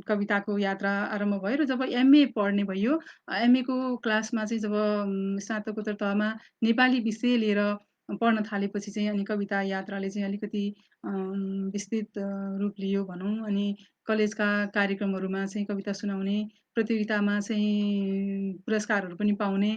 कविताको यात्रा आरम्भ भयो र जब एमए पढ्ने भइयो, एमएको क्लासमा चाहिँ जब स्नातकोत्तर तहमा नेपाली विषय लिएर पढ्न थालेपछि चाहिँ अनि कविता यात्राले चाहिँ अलिकति विस्तृत रूप लियो भनौँ। अनि कलेजका कार्यक्रमहरूमा चाहिँ कविता सुनाउने, प्रतियोगितामा चाहिँ पुरस्कारहरू पनि पाउने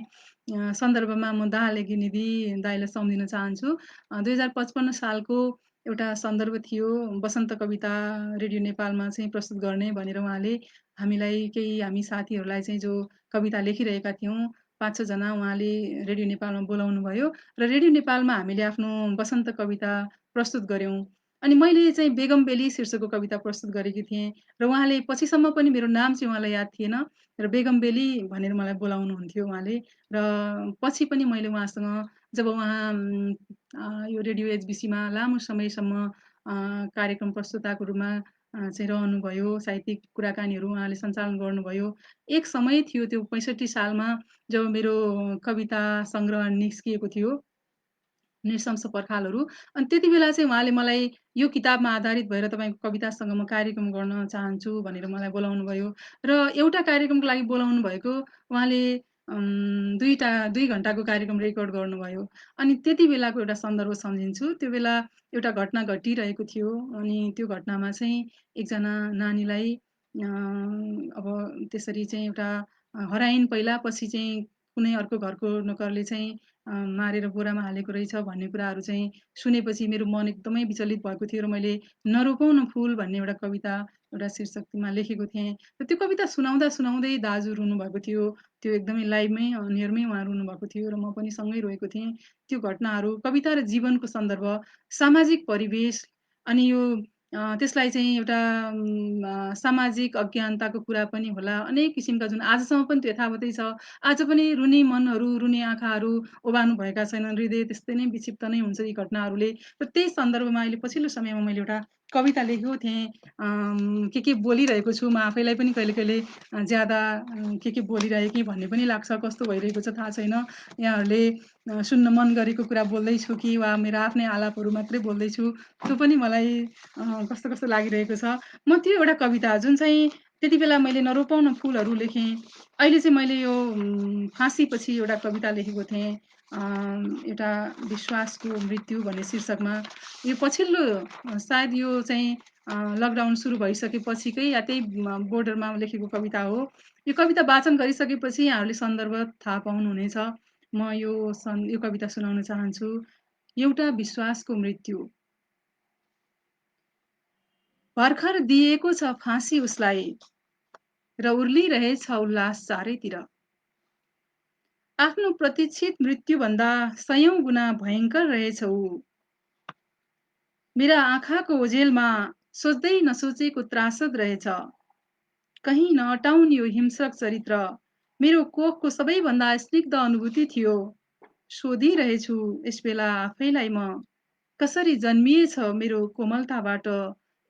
सन्दर्भमा म दाहाल यज्ञनिधि दाइलाई सम्झिन चाहन्छु। 2055 सालको एउटा सन्दर्भ थियो, वसन्त कविता रेडियो नेपालमा चाहिँ प्रस्तुत गर्ने भनेर उहाँले हामी साथीहरूलाई चाहिँ जो कविता लेखिरहेका थियौँ ५-६ जना उहाँले रेडियो नेपालमा बोलाउनुभयो र रेडियो नेपालमा हामीले आफ्नो वसन्त कविता प्रस्तुत गऱ्यौँ। अनि मैले चाहिँ बेगमबेली शीर्षकको कविता प्रस्तुत गरेकी थिएँ र उहाँले पछिसम्म पनि मेरो नाम चाहिँ उहाँलाई याद थिएन र बेगमबेली भनेर मलाई बोलाउनुहुन्थ्यो उहाँले। र पछि पनि मैले उहाँसँग जब उहाँ यो रेडियो एचबिसीमा लामो समयसम्म कार्यक्रम प्रस्तुताको रूपमा चाहिँ रहनुभयो, साहित्यिक कुराकानीहरू उहाँले सञ्चालन गर्नुभयो। एक समय थियो त्यो ६५ सालमा जब मेरो कविता सङ्ग्रह निस्किएको थियो, नृशंस पर्खालहरू। अनि त्यति बेला चाहिँ उहाँले मलाई यो किताबमा आधारित भएर तपाईँको कवितासँग म कार्यक्रम गर्न चाहन्छु भनेर मलाई बोलाउनुभयो र एउटा कार्यक्रमको लागि बोलाउनु भएको। उहाँले दुई घण्टाको कार्यक्रम रेकर्ड गर्नुभयो। अनि त्यति बेलाको एउटा सन्दर्भ सम्झिन्छु। त्यो बेला एउटा घटना घटिरहेको थियो अनि त्यो घटनामा चाहिँ एकजना नानीलाई अब त्यसरी चाहिँ एउटा हराइन् पहिला, पछि चाहिँ कुनै अर्को घरको नोकरले चाहिँ मारेर बोरामा हालेको रहेछ भन्ने कुराहरू चाहिँ सुनेपछि मेरो मन एकदमै विचलित भएको थियो र मैले "नरोपौँ न फुल" भन्ने एउटा कविता एउटा शीर्षकमा लेखेको थिएँ। र त्यो कविता सुनाउँदै दाजु रुनुभएको थियो। त्यो एकदमै लाइभमै नियरमै उहाँ रुनुभएको थियो र म पनि सँगै रोएको थिएँ। त्यो घटनाहरू कविता र जीवनको सन्दर्भ, सामाजिक परिवेश अनि यो त्यसलाई चाहिँ एउटा सामाजिक अज्ञानताको कुरा पनि होला। अनेक किसिमका जुन आजसम्म पनि त्यो यथावतै छ। आज पनि रुने मनहरू, रुने आँखाहरू ओभानो भएका छैनन्। हृदय त्यस्तै नै विक्षिप्त नै हुन्छ यी घटनाहरूले। र त्यही सन्दर्भमा अहिले पछिल्लो समयमा मैले एउटा कविता लेखेको थिएँ। के बोलिरहेको छु म आफैलाई पनि कहिले-कहिले ज्यादा के बोलिरहेँ कि भन्ने पनि लाग्छ। कस्तो भइरहेको छ थाहा छैन। यहाँहरूले सुन्न मन गरेको कुरा बोल्दैछु कि वा मेरो आफ्नै आलापहरू मात्रै बोल्दैछु, त्यो पनि मलाई कस्तो-कस्तो लागिरहेको छ। म त्यो एउटा कविता जुन चाहिँ त्यति बेला मैले "नरोपौँ न फुलहरू" लेखेँ। अहिले चाहिँ मैले यो फाँसीपछि एउटा कविता लेखेको थिएँ। एउटा विश्वासको मृत्यु भन्ने शीर्षकमा। यो पछिल्लो सायद यो चाहिँ लकडाउन सुरु भइसकेपछिकै या त्यही बोर्डरमा लेखेको कविता हो। यो कविता वाचन गरिसकेपछि यहाँहरूले सन्दर्भ थाहा पाउनुहुनेछ। म यो कविता सुनाउन चाहन्छु। एउटा विश्वासको मृत्यु। भर्खर दिएको छ फाँसी उसलाई र उर्लिरहेछ उल्लास चारैतिर। आफ्नो प्रतीक्षित मृत्युभन्दा 100औं गुना भयङ्कर रहेछ ऊ। मेरा आँखाको ओझेलमा सोच्दै नसोचेको त्रासद रहेछ। कहीँ नअटाउन् यो हिंस्रक चरित्र। मेरो कोखको सबैभन्दा स्निग्ध अनुभूति थियो। सोधिरहेछु यसबेला आफैलाई म, कसरी जन्मिएछ मेरो कोमलताबाट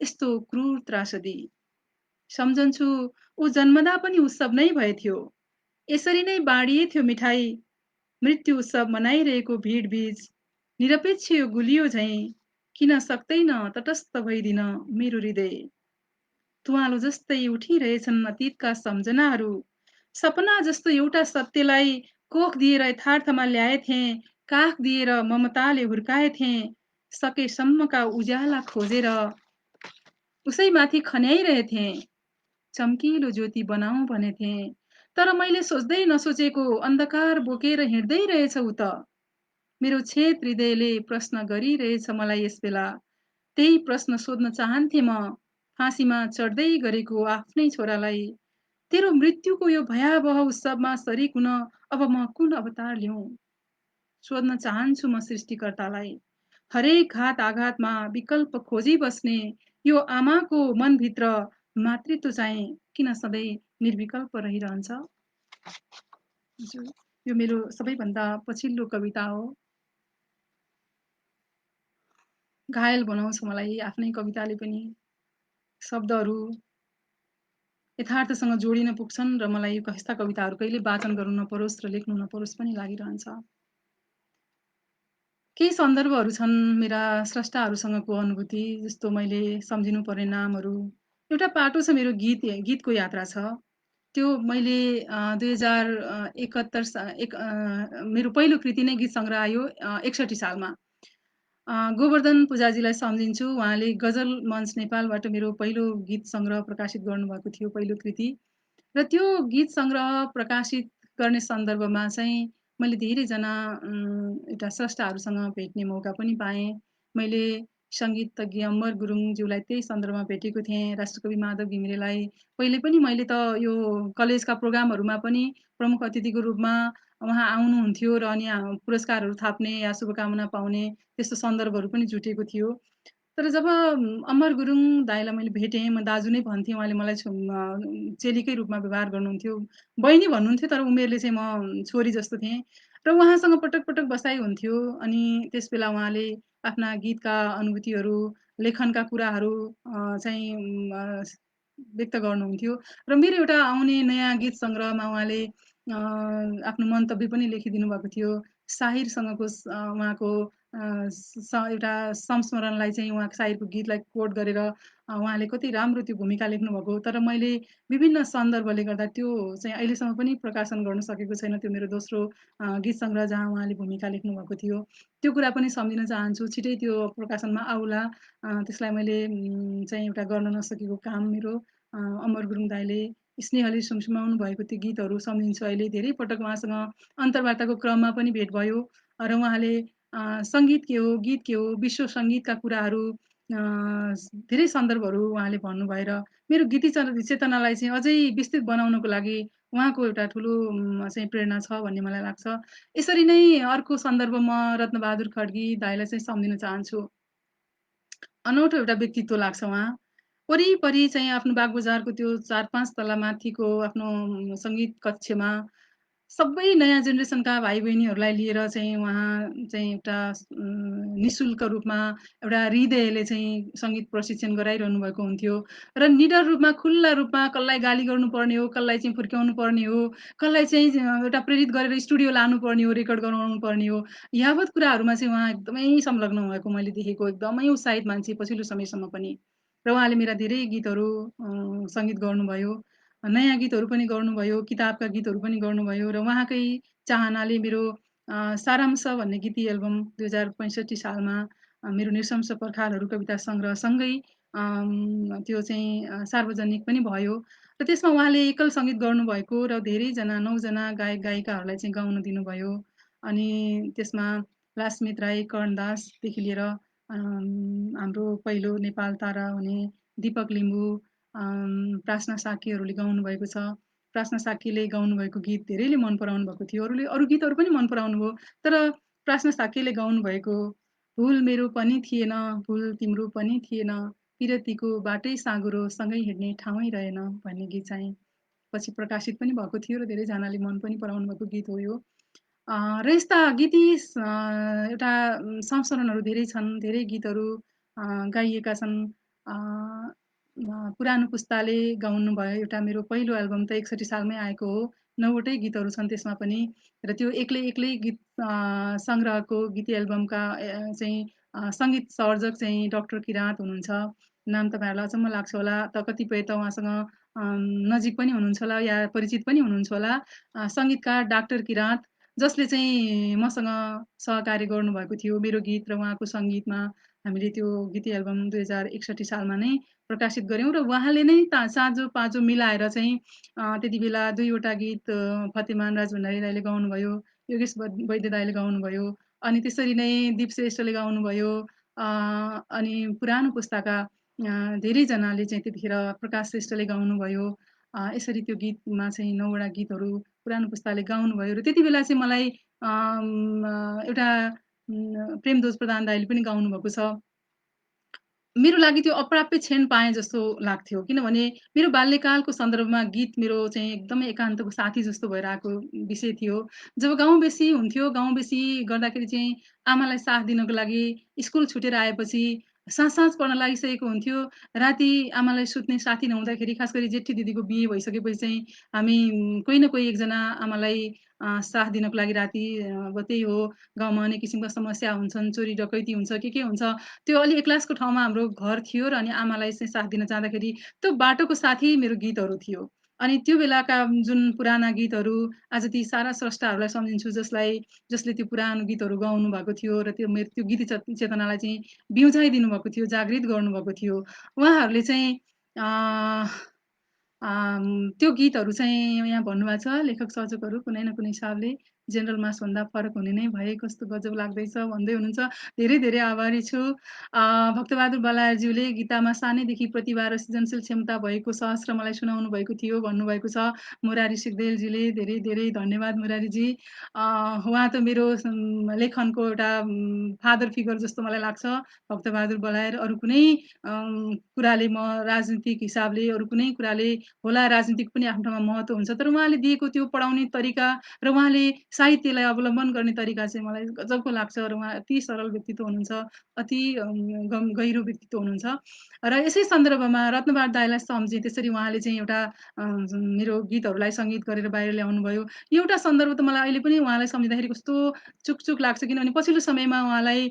यस्तो क्रूर त्रासदी। सम्झन्छु ऊ जन्मदा पनि उत्सव नै भएथ्यो। यसरी नै बाँडिएथ्यो मिठाई। मृत्यु उत्सव मनाइरहेको भिडबीच निरपेक्ष यो गुलियो झैँ किन सक्दैन तटस्थ भइदिन मेरो हृदय। तुवालो जस्तै उठिरहेछन् अतीतका सम्झनाहरू। सपना जस्तो एउटा सत्यलाई कोख दिएर यथार्थमा ल्याएथेँ, काख दिएर ममताले हुर्काएथेँ। सकेसम्मका उज्याला खोजेर उसैमाथि खन्याइरहेथेँ। चम्किलो ज्योति बनाऊँ भनेथेँ, तर मैले सोच्दै नसोचेको अन्धकार बोकेर हिँड्दै रहेछ ऊ त। मेरो छेद हृदयले प्रश्न गरिरहेछ मलाई यसबेला। त्यही प्रश्न सोध्न चाहन्थे म फाँसीमा चढ्दै गरेको आफ्नै छोरालाई। तेरो मृत्युको यो भयावह उत्सवमा सरिक हुन अब म कुन अवतार लिऊँ? सोध्न चाहन्छु म सृष्टिकर्तालाई। हरेक घात आघातमा विकल्प खोजी बस्ने यो आमाको मनभित्र मातृत्व चाहिँ किन सधैँ निर्विकल्प रहिरहन्छ? यो मेरो सबैभन्दा पछिल्लो कविता हो। घायल बनाउँछ मलाई आफ्नै कविताले पनि। शब्दहरू यथार्थसँग जोडिन पुग्छन् र मलाई यस्ता कविताहरू कहिले वाचन गर्नु नपरोस् र लेख्नु नपरोस् पनि लागिरहन्छ। केही सन्दर्भहरू छन् मेरा स्रष्टाहरूसँगको अनुभूति, जस्तो मैले सम्झिनु पर्ने नामहरू। एउटा पाटो छ मेरो गीतको यात्रा छ। त्यो मैले 2071 मेरो पहिलो कृति नै गीत सङ्ग्रह आयो 61 सालमा। गोवर्धन पूजाजीलाई सम्झिन्छु। उहाँले गजल मञ्च नेपालबाट मेरो पहिलो गीत सङ्ग्रह प्रकाशित गर्नुभएको थियो, पहिलो कृति। र त्यो गीत सङ्ग्रह प्रकाशित गर्ने सन्दर्भमा चाहिँ मैले धेरैजना एउटा स्रष्टाहरूसँग भेट्ने मौका पनि पाएँ। मैले सङ्गीतज्ञ अमर गुरुङज्यूलाई त्यही सन्दर्भमा भेटेको थिएँ। राष्ट्रकवि माधव घिमिरेलाई पहिले पनि मैले त यो कलेजका प्रोग्रामहरूमा पनि प्रमुख अतिथिको रूपमा उहाँ आउनुहुन्थ्यो र अनि पुरस्कारहरू थाप्ने या शुभकामना पाउने त्यस्तो सन्दर्भहरू पनि जुटेको थियो। तर जब अमर गुरुङ दाइलाई मैले भेटेँ, म दाजु नै भन्थेँ, उहाँले मलाई चेलीकै रूपमा व्यवहार गर्नुहुन्थ्यो। बहिनी भन्नुहुन्थ्यो तर उमेरले चाहिँ म छोरी जस्तो थिएँ र उहाँसँग पटक-पटक बसाइ हुन्थ्यो। अनि त्यसबेला उहाँले आफ्ना गीतका अनुभूतिहरू, लेखनका कुराहरू चाहिँ व्यक्त गर्नुहुन्थ्यो र मेरो एउटा आउने नयाँ गीत सङ्ग्रहमा उहाँले आफ्नो मन्तव्य पनि लेखिदिनु भएको थियो। साहिरसँगको उहाँको एउटा संस्मरणलाई चाहिँ उहाँको साहिरको गीतलाई कोट गरेर उहाँले कति राम्रो त्यो भूमिका लेख्नुभएको। तर मैले विभिन्न सन्दर्भले गर्दा त्यो चाहिँ अहिलेसम्म पनि प्रकाशन गर्न सकेको छैन। त्यो मेरो दोस्रो गीत सङ्ग्रह जहाँ उहाँले भूमिका लेख्नुभएको थियो। त्यो कुरा पनि सम्झिन चाहन्छु। छिटै त्यो प्रकाशनमा आउला। त्यसलाई मैले चाहिँ एउटा गर्न नसकेको काम मेरो अमर गुरुङ दाइले स्नेहले सुमसुमाउनु भएको त्यो गीतहरू सम्झिन्छु अहिले। धेरै पटक उहाँसँग अन्तर्वार्ताको क्रममा पनि भेट भयो र उहाँले सङ्गीत के हो, गीत के हो, विश्व सङ्गीतका कुराहरू धेरै सन्दर्भहरू उहाँले भन्नुभएर मेरो गीती चेतनालाई चाहिँ अझै विस्तृत बनाउनको लागि उहाँको एउटा ठुलो चाहिँ प्रेरणा छ भन्ने मलाई लाग्छ। यसरी नै अर्को सन्दर्भ म रत्नबहादुर खड्गी दाइलाई चाहिँ सम्झिन चाहन्छु। अनौठो एउटा व्यक्तित्व लाग्छ उहाँ। वरिपरि चाहिँ आफ्नो बागबजारको त्यो 4-5 तला माथिको आफ्नो सङ्गीत कक्षमा सबै नयाँ जेनेरेसनका भाइ-बहिनीहरूलाई लिएर चाहिँ उहाँ चाहिँ एउटा निःशुल्क रूपमा एउटा हृदयले चाहिँ सङ्गीत प्रशिक्षण गराइरहनु भएको हुन्थ्यो र निडर रूपमा, खुल्ला रूपमा कसलाई गाली गर्नुपर्ने हो, कसलाई चाहिँ फुर्क्याउनु पर्ने हो, कसलाई चाहिँ एउटा प्रेरित गरेर स्टुडियो लानुपर्ने हो, रेकर्ड गराउनु पर्ने हो, यावत कुराहरूमा चाहिँ उहाँ एकदमै संलग्न भएको मैले देखेको, एकदमै उत्साहित मान्छे पछिल्लो समयसम्म पनि। र उहाँले मेरा धेरै गीतहरू सङ्गीत गर्नुभयो। नयाँ गीतहरू पनि गर्नुभयो, किताबका गीतहरू पनि गर्नुभयो र उहाँकै चाहनाले मेरो सारांश भन्ने गीती एल्बम 2065 सालमा मेरो नृशंस पर्खालहरू कविता सङ्ग्रहसँगै त्यो चाहिँ सार्वजनिक पनि भयो र त्यसमा उहाँले एकल सङ्गीत गर्नुभएको र धेरैजना 9 जना गायक-गायिकाहरूलाई चाहिँ गाउन दिनुभयो। अनि त्यसमा लासमित राई, कर्णदासदेखि लिएर हाम्रो पहिलो नेपाल तारा हुने दीपक लिम्बू, प्रार्थना सार्कीहरूले गाउनुभएको छ। प्रार्थना सार्कीले गाउनुभएको गीत धेरैले मन पराउनु भएको थियो। अरूले अरू गीतहरू पनि मन पराउनु भयो। तर प्रार्थना सार्कीले गाउनुभएको भुल मेरो पनि थिएन, भुल तिम्रो पनि थिएन, पिरतीको बाटै साँघुरो सँगै हिँड्ने ठाउँै रहेन भन्ने गीत चाहिँ पछि प्रकाशित पनि भएको थियो र धेरैजनाले मन पनि पराउनु भएको गीत हो यो। र यस्ता गीती एउटा संस्करणहरू धेरै छन्, धेरै गीतहरू गाइएका छन्। पुरानो पुस्ताले गाउनुभयो एउटा मेरो पहिलो एल्बम त 61 सालमै आएको हो। 9 वटै गीतहरू छन् त्यसमा पनि र त्यो एक्लै गीत सङ्ग्रहको गीती एल्बमका चाहिँ सङ्गीत सर्जक चाहिँ डाक्टर किराँत हुनुहुन्छ। नाम तपाईँहरूलाई अचम्म लाग्छ होला, त कतिपय त उहाँसँग नजिक पनि हुनुहुन्छ होला या परिचित पनि हुनुहुन्छ होला। सङ्गीतकार डाक्टर किराँत जसले चाहिँ मसँग सहकार्य गर्नुभएको थियो मेरो गीत र उहाँको सङ्गीतमा हामीले त्यो गीती एल्बम 2061 सालमा नै प्रकाशित गऱ्यौँ र उहाँले नै साँझो पाँचो मिलाएर चाहिँ त्यति बेला 2 वटा गीत फतेमान राज भण्डारी दाइले गाउनुभयो, योगेश वैद्य दाइले गाउनुभयो, अनि त्यसरी नै दीप श्रेष्ठले गाउनुभयो। अनि पुरानो पुस्ताका धेरैजनाले चाहिँ त्यतिखेर प्रकाश श्रेष्ठले गाउनुभयो। यसरी त्यो गीतमा चाहिँ 9 वटा गीतहरू पुरानो पुस्ताले गाउनुभयो र त्यति बेला चाहिँ मलाई एउटा प्रेमध्वज प्रधान दाइले पनि गाउनुभएको छ। मेरो लागि त्यो अप्राप्य क्षण पाएँ जस्तो लाग्थ्यो। किनभने मेरो बाल्यकालको सन्दर्भमा गीत मेरो चाहिँ एकदमै एकान्तको साथी जस्तो भएर आएको विषय थियो। जब गाउँ बेसी हुन्थ्यो, गाउँ बेसी गर्दाखेरि चाहिँ आमालाई साथ दिनको लागि स्कुल छुटेर आएपछि साँझ पढ्न लागिसकेको हुन्थ्यो। राति आमालाई सुत्ने साथी नहुँदाखेरि खास गरी जेठी दिदीको बिहे भइसकेपछि चाहिँ हामी कोही न कोही एकजना आमालाई साथ दिनको लागि राति अब त्यही हो गाउँमा अनेक किसिमका समस्या हुन्छन्, चोरी डकैती हुन्छ, के हुन्छ। त्यो अलि एक्लासको ठाउँमा हाम्रो घर थियो र अनि आमालाई चाहिँ साथ दिन जाँदाखेरि त्यो बाटोको साथी मेरो गीतहरू थियो। अनि त्यो बेलाका जुन पुराना गीतहरू आज ती सारा स्रष्टाहरूलाई सम्झिन्छु जसले त्यो पुरानो गीतहरू गाउनु भएको थियो र त्यो मेरो त्यो गीती चेतनालाई चाहिँ बिउझाइदिनु भएको थियो, जागृत गर्नुभएको थियो। उहाँहरूले चाहिँ त्यो गीतहरू चाहिँ यहाँ भन्नुभएको छ लेखक सर्जकहरू कुनै न कुनै हिसाबले जेनरल मासभन्दा फरक हुने नै भए कस्तो गजब लाग्दैछ भन्दै हुनुहुन्छ। धेरै धेरै आभारी छु। भक्तबहादुर बलायरज्यूले गीतामा सानैदेखि प्रतिभा र सृजनशील क्षमता भएको सहस्र मलाई सुनाउनु भएको थियो भन्नुभएको छ। मुरारी सिक्देलजीले धेरै धेरै धन्यवाद मुरारीजी। उहाँ त मेरो लेखनको एउटा फादर फिगर जस्तो मलाई लाग्छ भक्तबहादुर बलायर। अरू कुनै कुराले म राजनीतिक हिसाबले अरू कुनै कुराले होला राजनीतिक पनि आफ्नो ठाउँमा महत्त्व हुन्छ। तर उहाँले दिएको त्यो पढाउने तरिका र उहाँले साहित्यलाई अवलम्बन गर्ने तरिका चाहिँ मलाई गजबको लाग्छ र उहाँ अति सरल व्यक्तित्व हुनुहुन्छ, अति गहिरो व्यक्तित्व हुनुहुन्छ। र यसै सन्दर्भमा रत्नबार दाइलाई सम्झेँ, त्यसरी उहाँले चाहिँ एउटा मेरो गीतहरूलाई सङ्गीत गरेर बाहिर ल्याउनुभयो। एउटा सन्दर्भ त मलाई अहिले पनि उहाँलाई सम्झिँदाखेरि कस्तो चुक लाग्छ, किनभने पछिल्लो समयमा उहाँलाई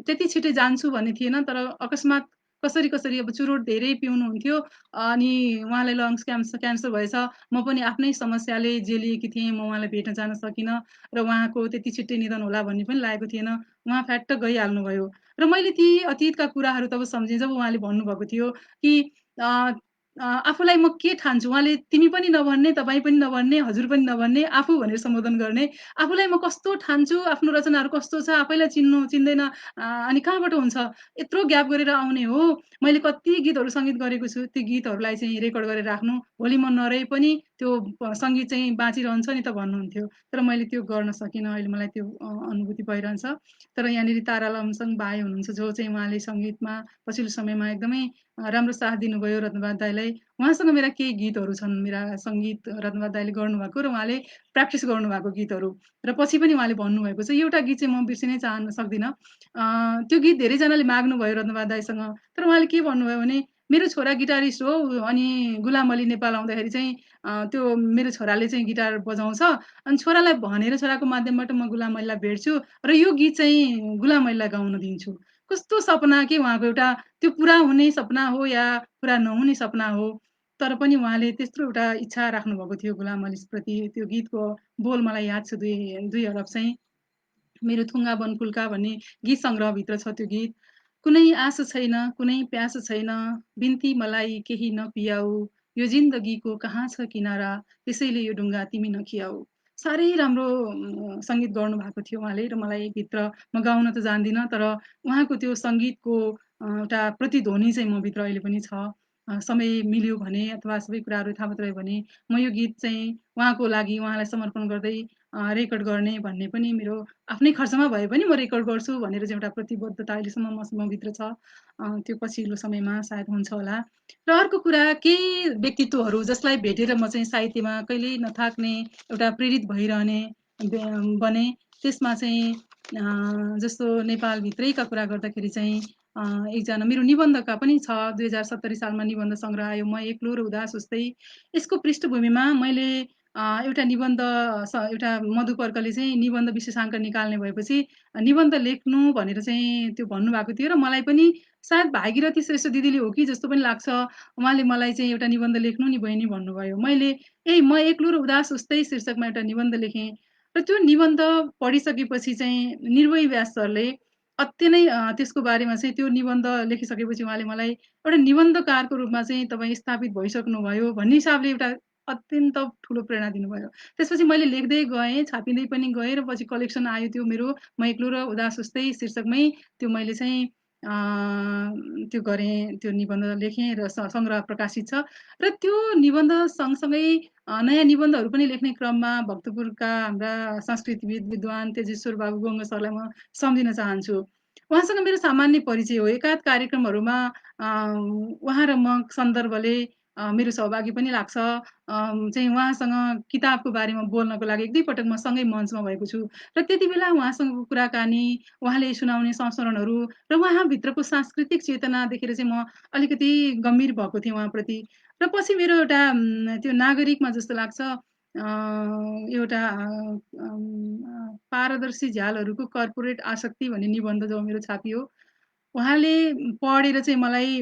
त्यति छिटै जान्छु भन्ने थिएन, तर अकस्मात कसरी अब चुरोट धेरै पिउनुहुन्थ्यो, अनि उहाँलाई लङ्स क्यान्सर भएछ। म पनि आफ्नै समस्याले जेलिएकी थिएँ, म उहाँलाई भेट्न जान सकिनँ र उहाँको त्यति छिट्टै निधन होला भन्ने पनि लागेको थिएन। उहाँ फ्याट्ट गइहाल्नुभयो र मैले ती अतीतका कुराहरू तब सम्झेँ जब उहाँले भन्नुभएको थियो कि अ आफूलाई म के ठान्छु, उहाँले तिमी पनि नभन्ने, तपाईँ पनि नभन्ने, हजुर पनि नभन्ने, आफू भनेर सम्बोधन गर्ने। आफूलाई म कस्तो ठान्छु, आफ्नो रचनाहरू कस्तो छ, आफैलाई चिन्दैन, अनि कहाँबाट हुन्छ? यत्रो ग्याप गरेर आउने हो। मैले कति गीतहरू सङ्गीत गरेको छु, त्यो गीतहरूलाई चाहिँ रेकर्ड गरेर राख्नु, भोलि म नरहे पनि त्यो सङ्गीत चाहिँ बाँचिरहन्छ नि त भन्नुहुन्थ्यो। तर मैले त्यो गर्न सकिनँ। अहिले मलाई त्यो अनुभूति भइरहन्छ। तर यहाँनिर तारा लमसङ बाई हुनुहुन्छ, जो चाहिँ उहाँले सङ्गीतमा पछिल्लो समयमा एकदमै राम्रो साथ दिनुभयो रत्नबार दाइलाई। उहाँसँग मेरा केही गीतहरू छन्, मेरा सङ्गीत रत्नबार दाइले गर्नुभएको र उहाँले प्र्याक्टिस गर्नुभएको गीतहरू र पछि पनि उहाँले भन्नुभएको छ। एउटा गीत चाहिँ म बिर्सिनै सक्दिनँ। त्यो गीत धेरैजनाले माग्नुभयो रत्नबार दाइसँग, तर उहाँले के भन्नुभयो भने, मेरो छोरा गिटारिस्ट हो, अनि गुलाम अली नेपाल आउँदाखेरि चाहिँ त्यो मेरो छोराले चाहिँ गिटार बजाउँछ, अनि छोरालाई भनेर छोराको माध्यमबाट म गुलाम अलीलाई भेट्छु र यो गीत चाहिँ गुलाम अलीलाई गाउन दिन्छु। कस्तो सपना के उहाँको, एउटा त्यो पुरा हुने सपना हो या पुरा नहुने सपना हो, तर पनि उहाँले त्यत्रो एउटा इच्छा राख्नुभएको थियो गुलाम अलीप्रति। त्यो गीतको बोल मलाई याद छ, दुई अरब चाहिँ, मेरो थुङ्गा बनफुल्का भन्ने गीत सङ्ग्रहभित्र छ त्यो गीत। कुनै आश छैन, कुनै प्यास छैन, बिन्ती मलाई केही नपियाऊ, यो जिन्दगीको कहाँ छ किनारा, त्यसैले यो ढुङ्गा तिमी नखियाऊ। साह्रै राम्रो सङ्गीत गर्नुभएको थियो उहाँले र मलाई भित्र, म गाउन त जान्दिनँ, तर उहाँको त्यो सङ्गीतको एउटा प्रतिध्वनि चाहिँ मभित्र अहिले पनि छ। समय मिल्यो भने अथवा सबै कुराहरू यथावत रह्यो भने म यो गीत चाहिँ उहाँको लागि, उहाँलाई समर्पण गर्दै रेकर्ड गर्ने भन्ने पनि मेरो आफ्नै खर्चमा भए पनि म रेकर्ड गर्छु भनेर चाहिँ एउटा प्रतिबद्धता अहिलेसम्म मभित्र छ। त्यो पछिल्लो समयमा सायद हुन्छ होला। र अर्को कुरा, केही व्यक्तित्वहरू जसलाई भेटेर म चाहिँ साहित्यमा कहिल्यै नथाक्ने, एउटा प्रेरित भइरहने बने। त्यसमा चाहिँ जस्तो नेपालभित्रैका कुरा गर्दाखेरि चाहिँ एकजना मेरो निबन्धका पनि छ। 2070 सालमा निबन्ध सङ्ग्रह आयो, म एक्लो र उदास उस्तै। यसको पृष्ठभूमिमा मैले एउटा निबन्ध, एउटा मधु पर्कले चाहिँ निबन्ध विशेषाङ्क निकाल्ने भएपछि निबन्ध लेख्नु भनेर चाहिँ त्यो भन्नुभएको थियो र मलाई पनि सायद भागीरथी श्रेष्ठ दिदीले हो कि जस्तो पनि लाग्छ। उहाँले मलाई चाहिँ एउटा निबन्ध लेख्नु नि बहिनी भन्नुभयो। मैले म एक्लो र उदास उस्तै शीर्षकमा एउटा निबन्ध लेखेँ र त्यो निबन्ध पढिसकेपछि चाहिँ निर्भय व्यास सरले अति नै त्यसको बारेमा चाहिँ, त्यो निबन्ध लेखिसकेपछि उहाँले मलाई एउटा निबन्धकारको रूपमा चाहिँ तपाईँ स्थापित भइसक्नुभयो भन्ने हिसाबले एउटा अत्यन्त ठुलो प्रेरणा दिनुभयो। त्यसपछि मैले लेख्दै गएँ, छापिँदै पनि गएँ र पछि कलेक्सन आयो त्यो मेरो, म एक्लो र उदास उस्तै शीर्षकमै त्यो मैले चाहिँ त्यो गरेँ, त्यो निबन्ध लेखेँ र सङ्ग्रह प्रकाशित छ। र त्यो निबन्ध सँगसँगै नयाँ निबन्धहरू पनि लेख्ने क्रममा भक्तपुरका हाम्रा संस्कृतिविद विद्वान तेजेश्वर बाबु गोङ्ग सरलाई म सम्झिन चाहन्छु। उहाँसँग मेरो सामान्य परिचय हो। एकाध कार्यक्रमहरूमा उहाँ र म सन्दर्भले मेरो सहभागी पनि लाग्छ। चाहिँ उहाँसँग किताबको बारेमा बोल्नको लागि 1-2 पटक म सँगै मञ्चमा भएको छु र त्यति बेला उहाँसँगको कुराकानी, उहाँले सुनाउने संस्मरणहरू र उहाँभित्रको सांस्कृतिक चेतना देखेर चाहिँ म अलिकति गम्भीर भएको थिएँ उहाँप्रति। र पछि मेरो एउटा त्यो नागरिकमा जस्तो लाग्छ, एउटा पारदर्शी झ्यालहरूको कर्पोरेट आसक्ति भन्ने निबन्ध जो मेरो छापियो। उहाँले पढेर चाहिँ मलाई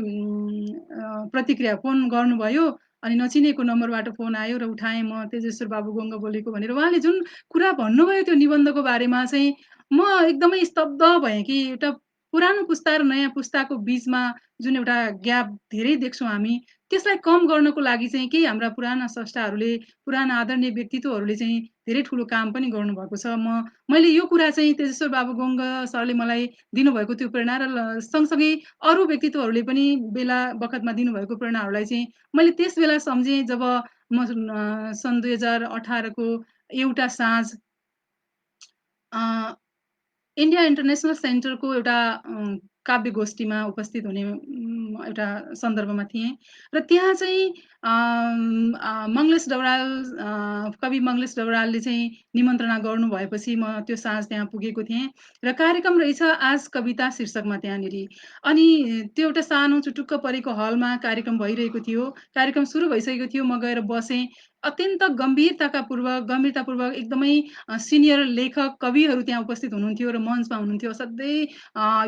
प्रतिक्रिया फोन गर्नुभयो, अनि नचिनेको नम्बरबाट फोन आयो र उठाएँ, म तेजेश्वर बाबु गोङ्ग बोलेको भनेर। उहाँले जुन कुरा भन्नुभयो त्यो निबन्धको बारेमा चाहिँ म एकदमै स्तब्ध भएँ कि एउटा पुरानो पुस्ता र नयाँ पुस्ताको बीचमा जुन एउटा ग्याप धेरै देख्छौँ हामी, त्यसलाई कम गर्नको लागि चाहिँ केही हाम्रा पुराना स्रष्टाहरूले, पुराना आदरणीय व्यक्तित्वहरूले चाहिँ धेरै ठुलो काम पनि गर्नुभएको छ। मैले यो कुरा चाहिँ तेजेश्वर बाबु गोङ्ग सरले मलाई दिनुभएको त्यो प्रेरणा र सँगसँगै अरू व्यक्तित्वहरूले पनि बेला बखतमा दिनुभएको प्रेरणाहरूलाई चाहिँ मैले त्यस बेला सम्झेँ, जब म सन् 2018 को एउटा साँझ इन्डिया इन्टरनेसनल सेन्टरको एउटा काव्य गोष्ठीमा उपस्थित हुने एउटा सन्दर्भमा थिएँ र त्यहाँ चाहिँ मङ्गलेश डौराल कवि मङ्गलेश डौरालले चाहिँ निमन्त्रणा गर्नु भएपछि म त्यो साँझ त्यहाँ पुगेको थिएँ र कार्यक्रम रहेछ आज कविता शीर्षकमा त्यहाँनिर। अनि त्यो एउटा सानो चुटुक्क परेको हलमा कार्यक्रम भइरहेको थियो। कार्यक्रम सुरु भइसकेको थियो। म गएर बसेँ। अत्यन्त गम्भीरतापूर्वक एकदमै सिनियर लेखक, कविहरू त्यहाँ उपस्थित हुनुहुन्थ्यो र मञ्चमा हुनुहुन्थ्यो। असाध्यै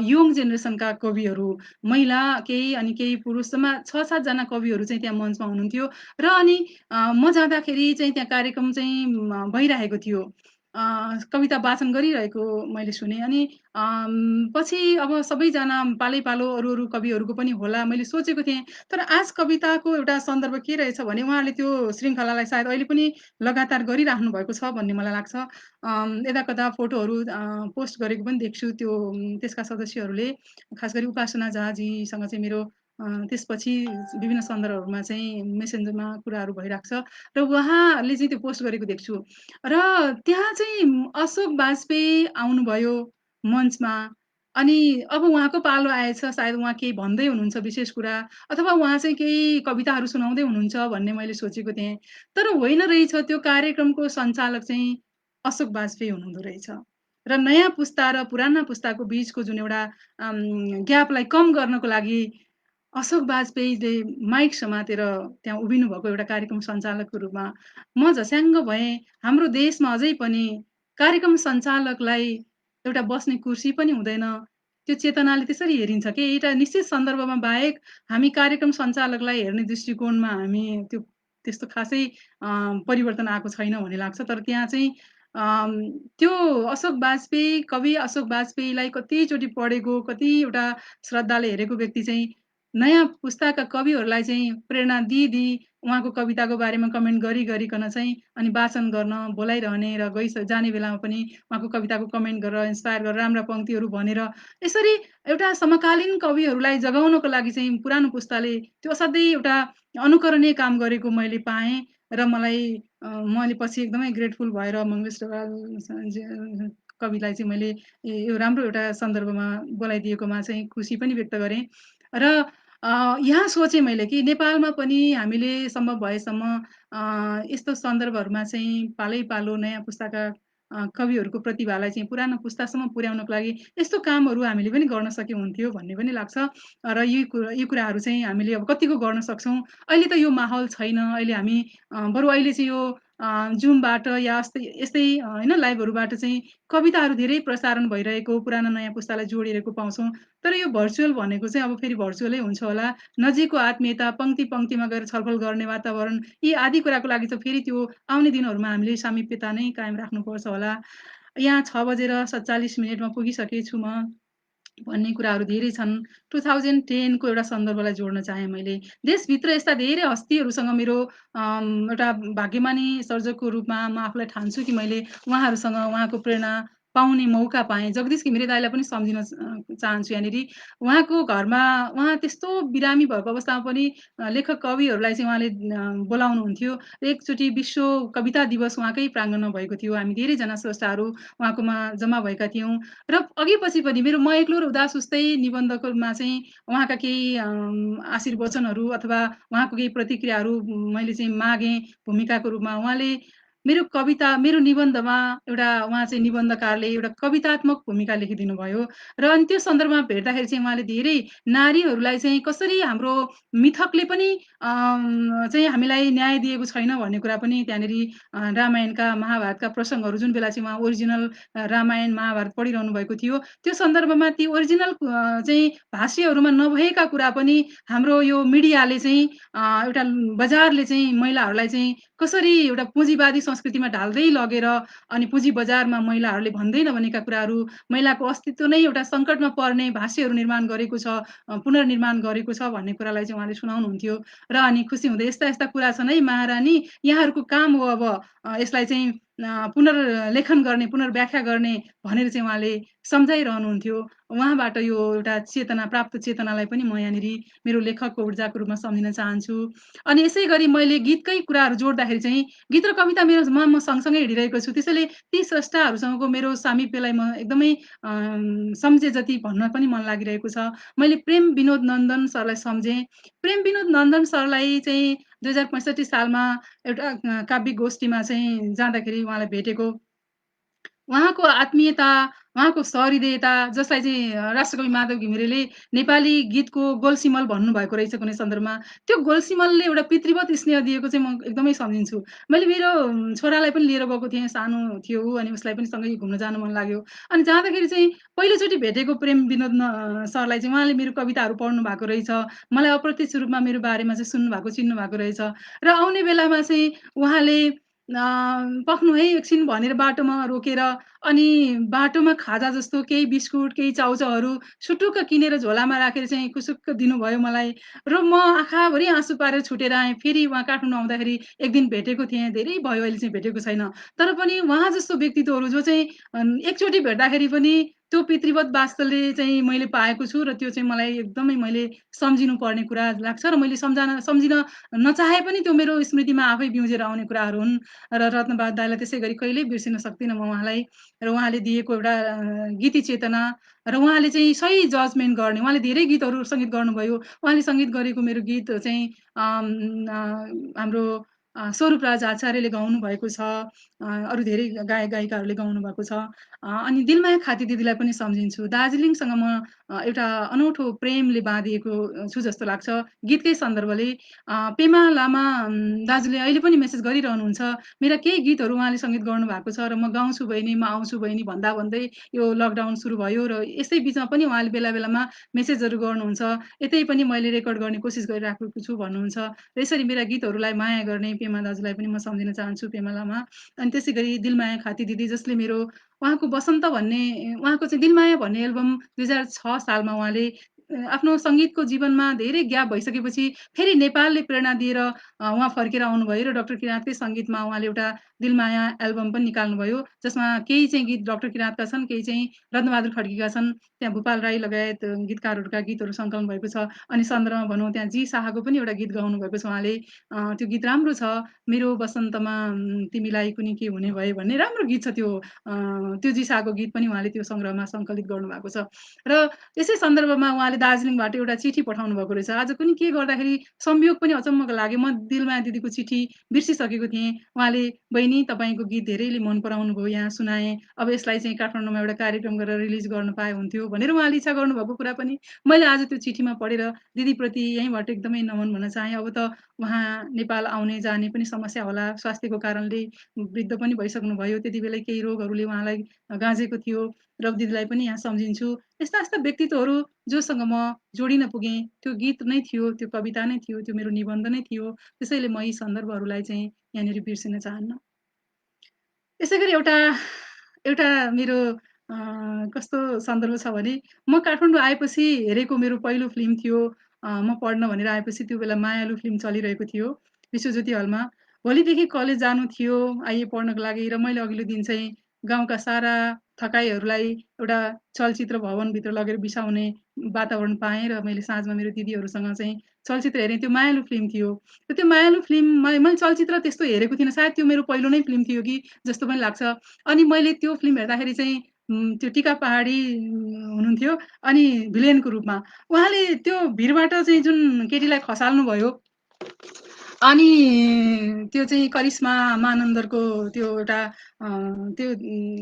यङ जेनेरेसनका कविहरू, महिला केही अनि केही पुरुषमा 6-7 जना कविहरू चाहिँ त्यहाँ मञ्चमा हुनुहुन्थ्यो र अनि म जाँदाखेरि चाहिँ त्यहाँ कार्यक्रम चाहिँ भइरहेको थियो। कविता वाचन गरिरहेको मैले सुनेँ। अनि पछि अब सबैजना पालैपालो अरू-अरू कविहरूको पनि होला मैले सोचेको थिएँ। तर आज कविताको एउटा सन्दर्भ के रहेछ भने उहाँले त्यो श्रृङ्खलालाई सायद अहिले पनि लगातार गरिराख्नु भएको छ भन्ने मलाई लाग्छ। यदाकदा फोटोहरू पोस्ट गरेको पनि देख्छु त्यो त्यसका सदस्यहरूले। खास गरी उपासना झाजीसँग चाहिँ मेरो त्यसपछि विभिन्न सन्दर्भहरूमा चाहिँ मेसेन्जरमा कुराहरू भइरहेको छ र उहाँले चाहिँ त्यो पोस्ट गरेको देख्छु। र त्यहाँ चाहिँ अशोक वाजपेयी आउनुभयो मञ्चमा। अनि अब उहाँको पालो आएछ सायद उहाँ केही भन्दै हुनुहुन्छ विशेष कुरा अथवा उहाँ चाहिँ केही कविताहरू सुनाउँदै हुनुहुन्छ भन्ने मैले सोचेको थिएँ। तर होइन रहेछ त्यो कार्यक्रमको सञ्चालक चाहिँ अशोक वाजपेयी हुनुहुँदो रहेछ। र नयाँ पुस्ता र पुराना पुस्ताको बीचको जुन एउटा ग्यापलाई कम गर्नको लागि अशोक वाजपेयीले माइक समातेर त्यहाँ उभिनु भएको एउटा कार्यक्रम सञ्चालकको रूपमा। म झस्याङ्ग भएँ। हाम्रो देशमा अझै पनि कार्यक्रम सञ्चालकलाई एउटा बस्ने कुर्सी पनि हुँदैन। त्यो चेतनाले त्यसरी हेरिन्छ के एउटा निश्चित सन्दर्भमा बाहेक हामी कार्यक्रम सञ्चालकलाई हेर्ने दृष्टिकोणमा हामी त्यस्तो खासै परिवर्तन आएको छैन भन्ने लाग्छ। तर त्यहाँ चाहिँ अम, त्यो अशोक वाजपेयी कवि अशोक वाजपेयीलाई कतिचोटि पढेको, कति एउटा श्रद्धाले हेरेको व्यक्ति चाहिँ नयाँ पुस्ताका कविहरूलाई चाहिँ प्रेरणा दिई उहाँको कविताको बारेमा कमेन्ट गरिकन चाहिँ अनि वाचन गर्न बोलाइरहने र जाने बेलामा पनि उहाँको कविताको कमेन्ट गरेर इन्स्पायर गरेर राम्रा पंक्तिहरू भनेर यसरी एउटा समकालीन कविहरूलाई जगाउनको लागि चाहिँ पुरानो पुस्ताले त्यो असाध्यै एउटा अनुकरणीय काम गरेको मैले पाएँ र मलाई मैले पछि एकदमै ग्रेटफुल भएर मङ्गलेश डोभाल कविलाई चाहिँ मैले यो राम्रो एउटा सन्दर्भमा बोलाइदिएकोमा चाहिँ खुसी पनि व्यक्त गरेँ र यहाँ सोचेँ मैले कि नेपालमा पनि हामीले सम्भव भएसम्म यस्तो सन्दर्भहरूमा चाहिँ पालैपालो नयाँ पुस्ताका कविहरूको प्रतिभालाई चाहिँ पुरानो पुस्तासम्म पुर्याउनको लागि यस्तो कामहरू हामीले पनि गर्न सके हुन्थ्यो भन्ने पनि लाग्छ। र यी कुराहरू चाहिँ हामीले अब कतिको गर्न सक्छौँ। अहिले त यो माहौल छैन। अहिले हामी बरु अहिले चाहिँ यो जुमबाट या यस्तै होइन लाइभहरूबाट चाहिँ कविताहरू धेरै प्रसारण भइरहेको पुरानो नयाँ पुस्तालाई जोडिरहेको पाउँछौँ। तर यो भर्चुअल भनेको चाहिँ अब फेरि भर्चुअलै हुन्छ होला। नजिकको आत्मीयता पंक्ति-पंक्तिमा गएर छलफल गर्ने वातावरण यी आदि कुराको लागि त फेरि त्यो आउने दिनहरूमा हामीले सामिप्यता नै कायम राख्नुपर्छ होला। यहाँ 6:47 मा पुगिसकेछु म। भन्ने कुराहरू धेरै छन्। 2010 को एउटा सन्दर्भलाई जोड्न चाहेँ मैले। देशभित्र यस्ता धेरै हस्तीहरूसँग मेरो एउटा भाग्यमानी सर्जकको रूपमा म आफूलाई ठान्छु कि मैले उहाँहरूसँग उहाँको प्रेरणा पाउने मौका पाएँ। जगदीश घिमिरे दाइलाई पनि सम्झिन चाहन्छु यहाँनिर। उहाँको घरमा उहाँ त्यस्तो बिरामी भएको अवस्थामा पनि लेखक कविहरूलाई चाहिँ उहाँले बोलाउनुहुन्थ्यो। एकचोटि विश्व कविता दिवस उहाँकै प्राङ्गणमा भएको थियो। हामी धेरैजना स्रष्टाहरू उहाँकोमा जम्मा भएका थियौँ। र अघिपछि पनि मेरो म एक्लो र उदास उस्तै निबन्धकोमा चाहिँ उहाँका केही आशीर्वचनहरू अथवा उहाँको केही प्रतिक्रियाहरू मैले चाहिँ मागेँ भूमिकाको रूपमा। उहाँले मेरो कविता मेरो निबन्धमा उहाँ चाहिँ निबन्धकारले एउटा कवितात्मक भूमिका लेखिदिनु भयो र अनि त्यो सन्दर्भमा भेट्दाखेरि चाहिँ उहाँले धेरै नारीहरूलाई चाहिँ कसरी हाम्रो मिथकले पनि चाहिँ हामीलाई न्याय दिएको छैन भन्ने कुरा पनि त्यहाँनिर रामायणका महाभारतका प्रसङ्गहरू जुन बेला चाहिँ उहाँ ओरिजिनल रामायण महाभारत पढिरहनु भएको थियो त्यो सन्दर्भमा ती ओरिजिनल चाहिँ भाष्यहरूमा नभएका कुरा पनि हाम्रो यो मिडियाले चाहिँ एउटा बजारले चाहिँ महिलाहरूलाई चाहिँ कसरी एउटा पुँजीवादी संस्कृतिमा ढाल्दै लगेर अनि पुँजी बजारमा महिलाहरूले भन्दै नभनेका कुराहरू महिलाको अस्तित्व नै एउटा सङ्कटमा पर्ने भाष्यहरू निर्माण गरेको छ पुनर्निर्माण गरेको छ भन्ने कुरालाई चाहिँ उहाँले सुनाउनुहुन्थ्यो र अनि खुसी हुँदै यस्ता यस्ता कुरा छन् है महारानी यहाँहरूको काम हो अब यसलाई चाहिँ पुनर्लेखन गर्ने पुनर्व्याख्या गर्ने भनेर चाहिँ उहाँले सम्झाइरहनुहुन्थ्यो। उहाँबाट यो एउटा चेतना प्राप्त चेतनालाई पनि म यहाँनिर मेरो लेखकको ऊर्जाको रूपमा सम्झिन चाहन्छु। अनि यसै गरी मैले गीतकै कुराहरू जोड्दाखेरि चाहिँ गीत र कविता म सँगसँगै हिँडिरहेको छु। त्यसैले ती स्रष्टाहरूसँगको मेरो सामिप्यलाई म एकदमै सम्झे जति भन्न पनि मन लागिरहेको छ। मैले प्रेम विनोद नन्दन सरलाई सम्झेँ। प्रेम विनोद नन्दन सरलाई चाहिँ 2065 सालमा एउटा काव्य गोष्ठीमा चाहिँ जाँदाखेरि उहाँलाई भेटेको। उहाँको आत्मीयता, उहाँको सहृदयता जसलाई चाहिँ राष्ट्रकवि माधव घिमिरेले नेपाली गीतको गोलसिमल भन्नुभएको रहेछ कुनै सन्दर्भमा। त्यो गोलसिमलले एउटा पितृवत स्नेह दिएको चाहिँ म एकदमै सम्झिन्छु। मैले मेरो छोरालाई पनि लिएर गएको थिएँ, सानो थियो ऊ अनि उसलाई पनि सँगै घुम्न जानु मन लाग्यो। अनि जाँदाखेरि चाहिँ पहिलोचोटि भेटेको प्रेम विनोद सरलाई चाहिँ उहाँले मेरो कविताहरू पढ्नु भएको रहेछ। मलाई अप्रत्यक्ष रूपमा मेरो बारेमा चाहिँ सुन्नु भएको, चिन्नु भएको रहेछ र आउने बेलामा चाहिँ उहाँले "पख्नु है एकछिन" भनेर बाटोमा रोकेर अनि बाटोमा खाजा जस्तो केही बिस्कुट, केही चाउचाउहरू सुटुक्क किनेर झोलामा राखेर चाहिँ खुसुक्क दिनुभयो मलाई र म आँखाभरि आँसु पारेर छुटेर आएँ। फेरि उहाँ काठमाडौँ आउँदाखेरि एक दिन भेटेको थिएँ, धेरै भयो अहिले चाहिँ भेटेको छैन। तर पनि उहाँ जस्तो व्यक्तित्वहरू जो चाहिँ एकचोटि भेट्दाखेरि पनि त्यो पितृवत वात्सल्य चाहिँ मैले पाएको छु र त्यो चाहिँ मलाई एकदमै मैले सम्झिनु पर्ने कुरा लाग्छ र मैले सम्झिन नचाहे पनि त्यो मेरो स्मृतिमा आफै बिउजेर आउने कुराहरू हुन् र रत्नबहादुर दाइलाई त्यसै गरी कहिल्यै बिर्सिन सक्दिनँ म उहाँलाई। र उहाँले दिएको एउटा गीति चेतना र उहाँले चाहिँ सही जजमेन्ट गर्ने उहाँले धेरै गीतहरू सङ्गीत गर्नुभयो। उहाँले सङ्गीत गरेको मेरो गीत चाहिँ हाम्रो स्वरूपराज आचार्यले गाउनु भएको छ। अरू धेरै गायक-गायिकाहरूले गाउनु भएको छ। अनि दिलमाया खाती दिदीलाई पनि सम्झिन्छु। दार्जिलिङसँग म एउटा अनौठो प्रेमले बाँधिएको छु जस्तो लाग्छ गीतकै सन्दर्भले। पेमा लामा दाजुले अहिले पनि मेसेज गरिरहनुहुन्छ। मेरा केही गीतहरू उहाँले सङ्गीत गर्नुभएको छ र म गाउँछु बहिनी, म आउँछु बहिनी भन्दा भन्दै यो लकडाउन सुरु भयो र यसै बिचमा पनि उहाँले बेला-बेलामा मेसेजहरू गर्नुहुन्छ। यतै पनि मैले रेकर्ड गर्ने कोसिस गरिराखेको छु भन्नुहुन्छ। र यसरी मेरा गीतहरूलाई माया गर्ने पेमा दाजुलाई पनि म सम्झिन चाहन्छु, पेमा लामा। अनि त्यसै गरी दिलमाया खाती दिदी जसले मेरो उहाँको बसन्त भन्ने उहाँको चाहिँ दिलमाया भन्ने एल्बम 2006 सालमा उहाँले आफ्नो सङ्गीतको जीवनमा धेरै ग्याप भइसकेपछि फेरि नेपालले प्रेरणा दिएर उहाँ फर्केर आउनुभयो र डाक्टर किराँतकै सङ्गीतमा उहाँले एउटा दिलमाया एल्बम पनि निकाल्नुभयो। जसमा केही चाहिँ गीत डाक्टर किराँतका छन्, केही चाहिँ रत्नबहादुर खड्कीका छन्। त्यहाँ भूपाल राई लगायत गीतकारहरूका गीतहरू सङ्कलन भएको छ। अनि सन्दर्भमा भनौँ त्यहाँ जी शाहको पनि एउटा गीत गाउनु भएको छ उहाँले। त्यो गीत राम्रो छ। मेरो बसन्तमा तिमीलाई कुन्नि के हुने भए भन्ने राम्रो गीत छ त्यो। त्यो जी शाहको गीत पनि उहाँले त्यो सङ्ग्रहमा सङ्कलित गर्नुभएको छ। र यसै सन्दर्भमा उहाँले दार्जिलिङबाट एउटा चिठी पठाउनु भएको रहेछ। आज पनि के गर्दाखेरि संयोग पनि अचम्मको लाग्यो। म दिलमाया दिदीको चिठी बिर्सिसकेको थिएँ। उहाँले "बहिनी तपाईँको गीत धेरैले मन पराउनु भयो, यहाँ सुनाएँ। अब यसलाई चाहिँ काठमाडौँमा एउटा कार्यक्रम गरेर रिलिज गर्न पाए हुन्थ्यो" भनेर उहाँले इच्छा गर्नुभएको कुरा पनि मैले आज त्यो चिठीमा पढेर दिदीप्रति यहीँबाट एकदमै नमन भन्न चाहेँ। अब त उहाँ नेपाल आउने जाने पनि समस्या होला। स्वास्थ्यको कारणले वृद्ध पनि भइसक्नुभयो। त्यति बेलै केही रोगहरूले उहाँलाई गाँजेको थियो र दिदीलाई पनि यहाँ सम्झिन्छु। यस्ता-यस्ता व्यक्तित्वहरू जोसँग म जोडिन पुगेँ। त्यो गीत नै थियो, त्यो कविता नै थियो, त्यो मेरो निबन्ध नै थियो। त्यसैले म यी सन्दर्भहरूलाई चाहिँ यहाँनिर बिर्सिन चाहन्न। यसै गरी एउटा एउटा मेरो कस्तो सन्दर्भ छ भने म काठमाडौँ आएपछि हेरेको मेरो पहिलो फिल्म थियो म पढ्न भनेर आएपछि त्यो बेला मायालु फिल्म चलिरहेको थियो विश्वज्योति हलमा। भोलिदेखि कलेज जानु थियो आइए पढ्नको लागि र मैले अघिल्लो दिन चाहिँ गाउँका सारा थकाइहरूलाई एउटा चलचित्र भवनभित्र लगेर बिसाउने वातावरण पाएँ र मैले साँझमा मेरो दिदीहरूसँग चाहिँ चलचित्र हेरेँ। त्यो मायालु फिल्म थियो। र त्यो मायालु फिल्म मैले चलचित्र त्यस्तो हेरेको थिइनँ। सायद त्यो मेरो पहिलो नै फिल्म थियो कि जस्तो पनि लाग्छ। अनि मैले त्यो फिल्म हेर्दाखेरि चाहिँ त्यो टिका पहाडी हुनुहुन्थ्यो अनि भिलेनको रूपमा। उहाँले त्यो भिरबाट चाहिँ जुन केटीलाई खसाल्नुभयो अनि त्यो चाहिँ करिश्मा मानन्दरको त्यो एउटा त्यो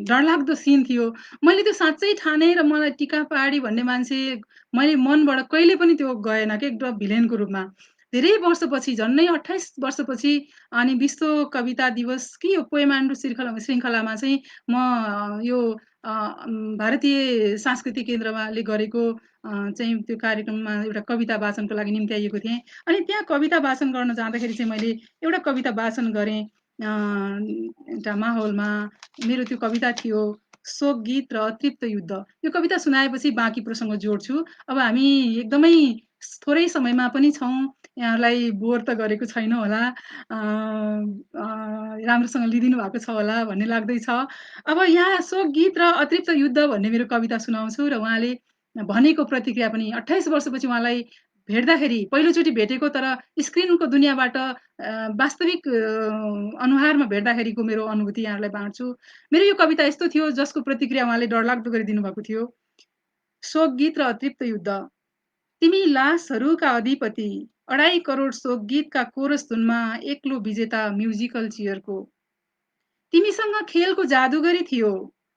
डरलाग्दो सिन थियो। मैले त्यो साँच्चै ठानेँ र मलाई टिका पहाडी भन्ने मान्छे मैले मनबाट कहिले पनि त्यो गएन के एउटा भिलेनको रूपमा। धेरै वर्षपछि झन्डै 28 वर्षपछि अनि विश्व कविता दिवस कि यो पोएमान्डु श्रृङ्खलामा चाहिँ म यो भारतीय सांस्कृतिक केन्द्रले गरेको चाहिँ त्यो कार्यक्रममा एउटा कविता वाचनको लागि निम्त्याइएको थिएँ। अनि त्यहाँ कविता वाचन गर्न जाँदाखेरि चाहिँ मैले एउटा कविता वाचन गरेँ एउटा माहौलमा। मेरो त्यो कविता थियो शोक गीत र अतृप्त युद्ध। यो कविता सुनाएपछि बाँकी प्रसङ्ग जोड्छु। अब हामी एकदमै थोरै समयमा पनि छौँ। यहाँलाई बोर त गरेको छैन होला। अ राम्रोसँग लिइदिनु भएको छ होला भन्ने लाग्दैछ। अब यहाँ शोक गीत र अतृप्त युद्ध भन्ने मेरो कविता सुनाउँछु र उहाँले भनेको प्रतिक्रिया पनि 28 वर्षपछि उहाँलाई भेट्दाखेरि पहिलोचोटि भेटेको तर स्क्रिनको दुनियाँबाट वास्तविक अनुहारमा भेट्दाखेरिको मेरो अनुभूति यहाँहरूलाई बाँड्छु। मेरो यो कविता यस्तो थियो जसको प्रतिक्रिया उहाँले डरलाग्दो गरिदिनु भएको थियो। शोक गीत र अतृप्त युद्ध। तिमी लासहरूका अधिपति, 2.5 करोड शोक गीतका कोरस धुनमा एक्लो विजेता म्युजिकल चियरको। तिमीसँग खेलको जादुगरी थियो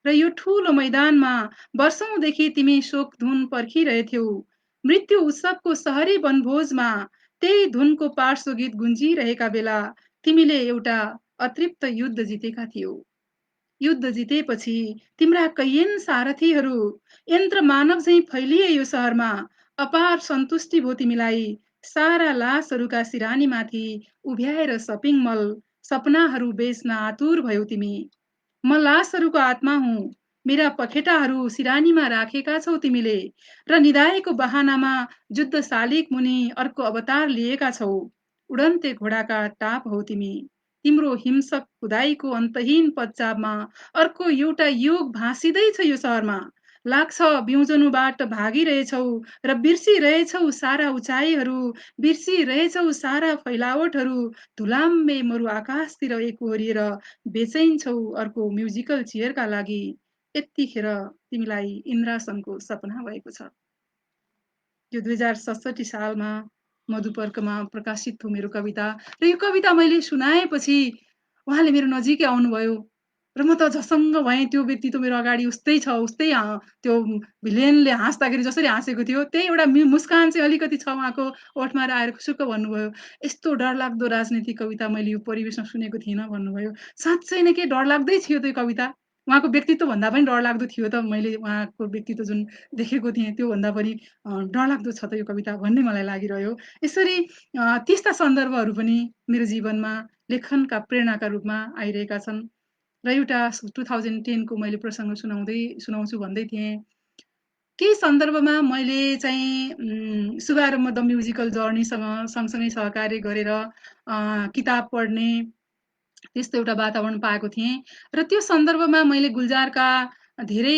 र यो ठूलो मैदानमा वर्षौंदेखि तिमी शोकधुन पर्खिरहेथ्यौ। मृत्यु उत्सवको सहरी वनभोजमा त्यही धुनको पार्श्व गीत गुन्जिरहेका बेला तिमीले एउटा अतृप्त युद्ध जितेका थियौ। युद्ध जितेपछि तिम्रा कैयन सारथीहरू यन्त्र मानव झैं फैलिए यो सहरमा। अपार सन्तुष्टि भो तिमीलाई। सारा लासहरूका सिरानीमाथि उभ्याएर सपिङ मल सपनाहरू बेच्न आतुर भयौ तिमी। म लासहरूको आत्मा हुँ। मेरा पखेटाहरू सिरानीमा राखेका छौ तिमीले र निदाएको बहानामा जुद्ध शालिग मुनि अर्को अवतार लिएका छौ। उडन्ते घोडाका टाप हौ तिमी। तिम्रो हिंसक खुदाईको अन्तहीन पदचापमा अर्को एउटा युग भाँसिँदैछ यो सहरमा। लाग्छ बिउजनुबाट भागिरहेछौ र बिर्सिरहेछौ सारा उचाइहरू, बिर्सिरहेछौ सारा फैलावटहरू। धुलाम्बे मरु आकाशतिर एकहोरिएर बेचैन छौ अर्को म्युजिकल चेयरका लागि। यतिखेर तिमीलाई इन्द्रासनको सपना भएको छ। यो 2067 सालमा मधुपर्कमा प्रकाशित थियो मेरो कविता र यो कविता मैले सुनाएपछि उहाँले मेरो नजिकै आउनुभयो र म त झसङ्ग भएँ। त्यो व्यक्ति त मेरो अगाडि उस्तै छ, उस्तै त्यो भिलेनले हाँस्दाखेरि जसरी हाँसेको थियो त्यही एउटा मुस्कान चाहिँ अलिकति छ उहाँको ओठमा र आएर खुसुक्क भन्नुभयो, "यस्तो डरलाग्दो राजनीतिक कविता मैले यो परिवेशमा सुनेको थिइनँ" भन्नुभयो। साँच्चै नै के डरलाग्दै थियो त्यो कविता। उहाँको व्यक्तित्व भन्दा पनि डरलाग्दो थियो त मैले उहाँको व्यक्तित्व जुन देखेको थिएँ त्योभन्दा पनि डरलाग्दो छ त यो कविता भन्ने मलाई लागिरह्यो। यसरी त्यस्ता सन्दर्भहरू पनि मेरो जीवनमा लेखनका प्रेरणाका रूपमा आइरहेका छन्। र एउटा 2010 को मैले प्रसङ्ग सुनाउँछु भन्दै थिएँ। केही सन्दर्भमा मैले चाहिँ शुभारम्भ द म्युजिकल जर्नीसँग सँगसँगै सहकार्य गरेर किताब पढ्ने त्यस्तो एउटा वातावरण पाएको थिएँ र त्यो सन्दर्भमा मैले गुलजारका धेरै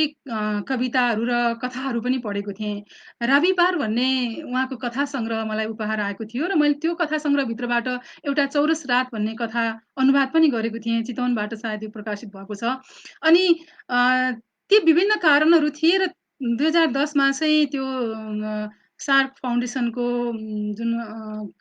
कविताहरू र कथाहरू पनि पढेको थिएँ। रावी पार भन्ने उहाँको कथा सङ्ग्रह मलाई उपहार आएको थियो र मैले त्यो कथा सङ्ग्रहभित्रबाट एउटा चौरस रात भन्ने कथा अनुवाद पनि गरेको थिएँ। चितवनबाट सायद यो प्रकाशित भएको छ। अनि ती विभिन्न कारणहरू थिए र 2010 मा चाहिँ त्यो सार्क फाउन्डेसनको जुन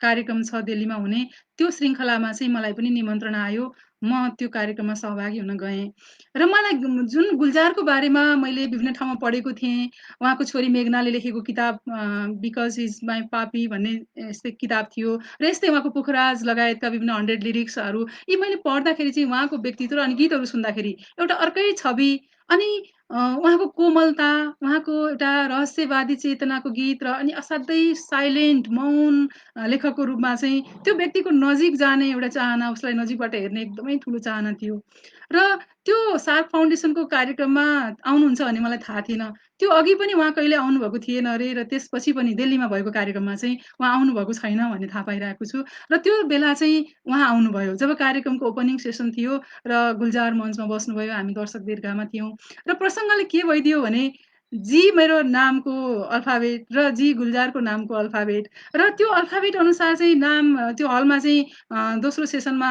कार्यक्रम छ दिल्लीमा हुने त्यो श्रृङ्खलामा चाहिँ मलाई पनि निमन्त्रणा आयो। म त्यो कार्यक्रममा सहभागी हुन गएँ र मलाई जुन गुलजारको बारेमा मैले विभिन्न ठाउँमा पढेको थिएँ, उहाँको छोरी मेघनाले लेखेको किताब बिकज इज माई पापी भन्ने यस्तै किताब थियो र यस्तै उहाँको पोखराज लगायतका विभिन्न 100 लिरिक्सहरू यी मैले पढ्दाखेरि चाहिँ उहाँको व्यक्तित्व र अनि गीतहरू सुन्दाखेरि एउटा अर्कै छवि अनि उहाँको कोमलता, उहाँको एउटा रहस्यवादी चेतनाको गीत र अनि असाध्यै साइलेन्ट मौन लेखकको रूपमा चाहिँ त्यो व्यक्तिको नजिक जाने एउटा चाहना, उसलाई नजिकबाट हेर्ने एकदमै ठुलो चाहना थियो। र त्यो सार्क फाउन्डेसनको कार्यक्रममा आउनुहुन्छ भन्ने मलाई थाहा थिएन। त्यो अघि पनि उहाँ कहिले आउनुभएको थिएन अरे र त्यसपछि पनि दिल्लीमा भएको कार्यक्रममा चाहिँ उहाँ आउनुभएको छैन भन्ने थाहा पाइरहेको छु। र त्यो बेला चाहिँ उहाँ आउनुभयो। जब कार्यक्रमको ओपनिङ सेसन थियो र गुलजार मञ्चमा बस्नुभयो, हामी दर्शक दीर्घामा थियौँ र प्रसङ्गले के भइदियो भने जी मेरो नामको अल्फाबेट र जी गुलजारको नामको अल्फाबेट र त्यो अल्फाबेट अनुसार चाहिँ नाम त्यो हलमा चाहिँ दोस्रो सेसनमा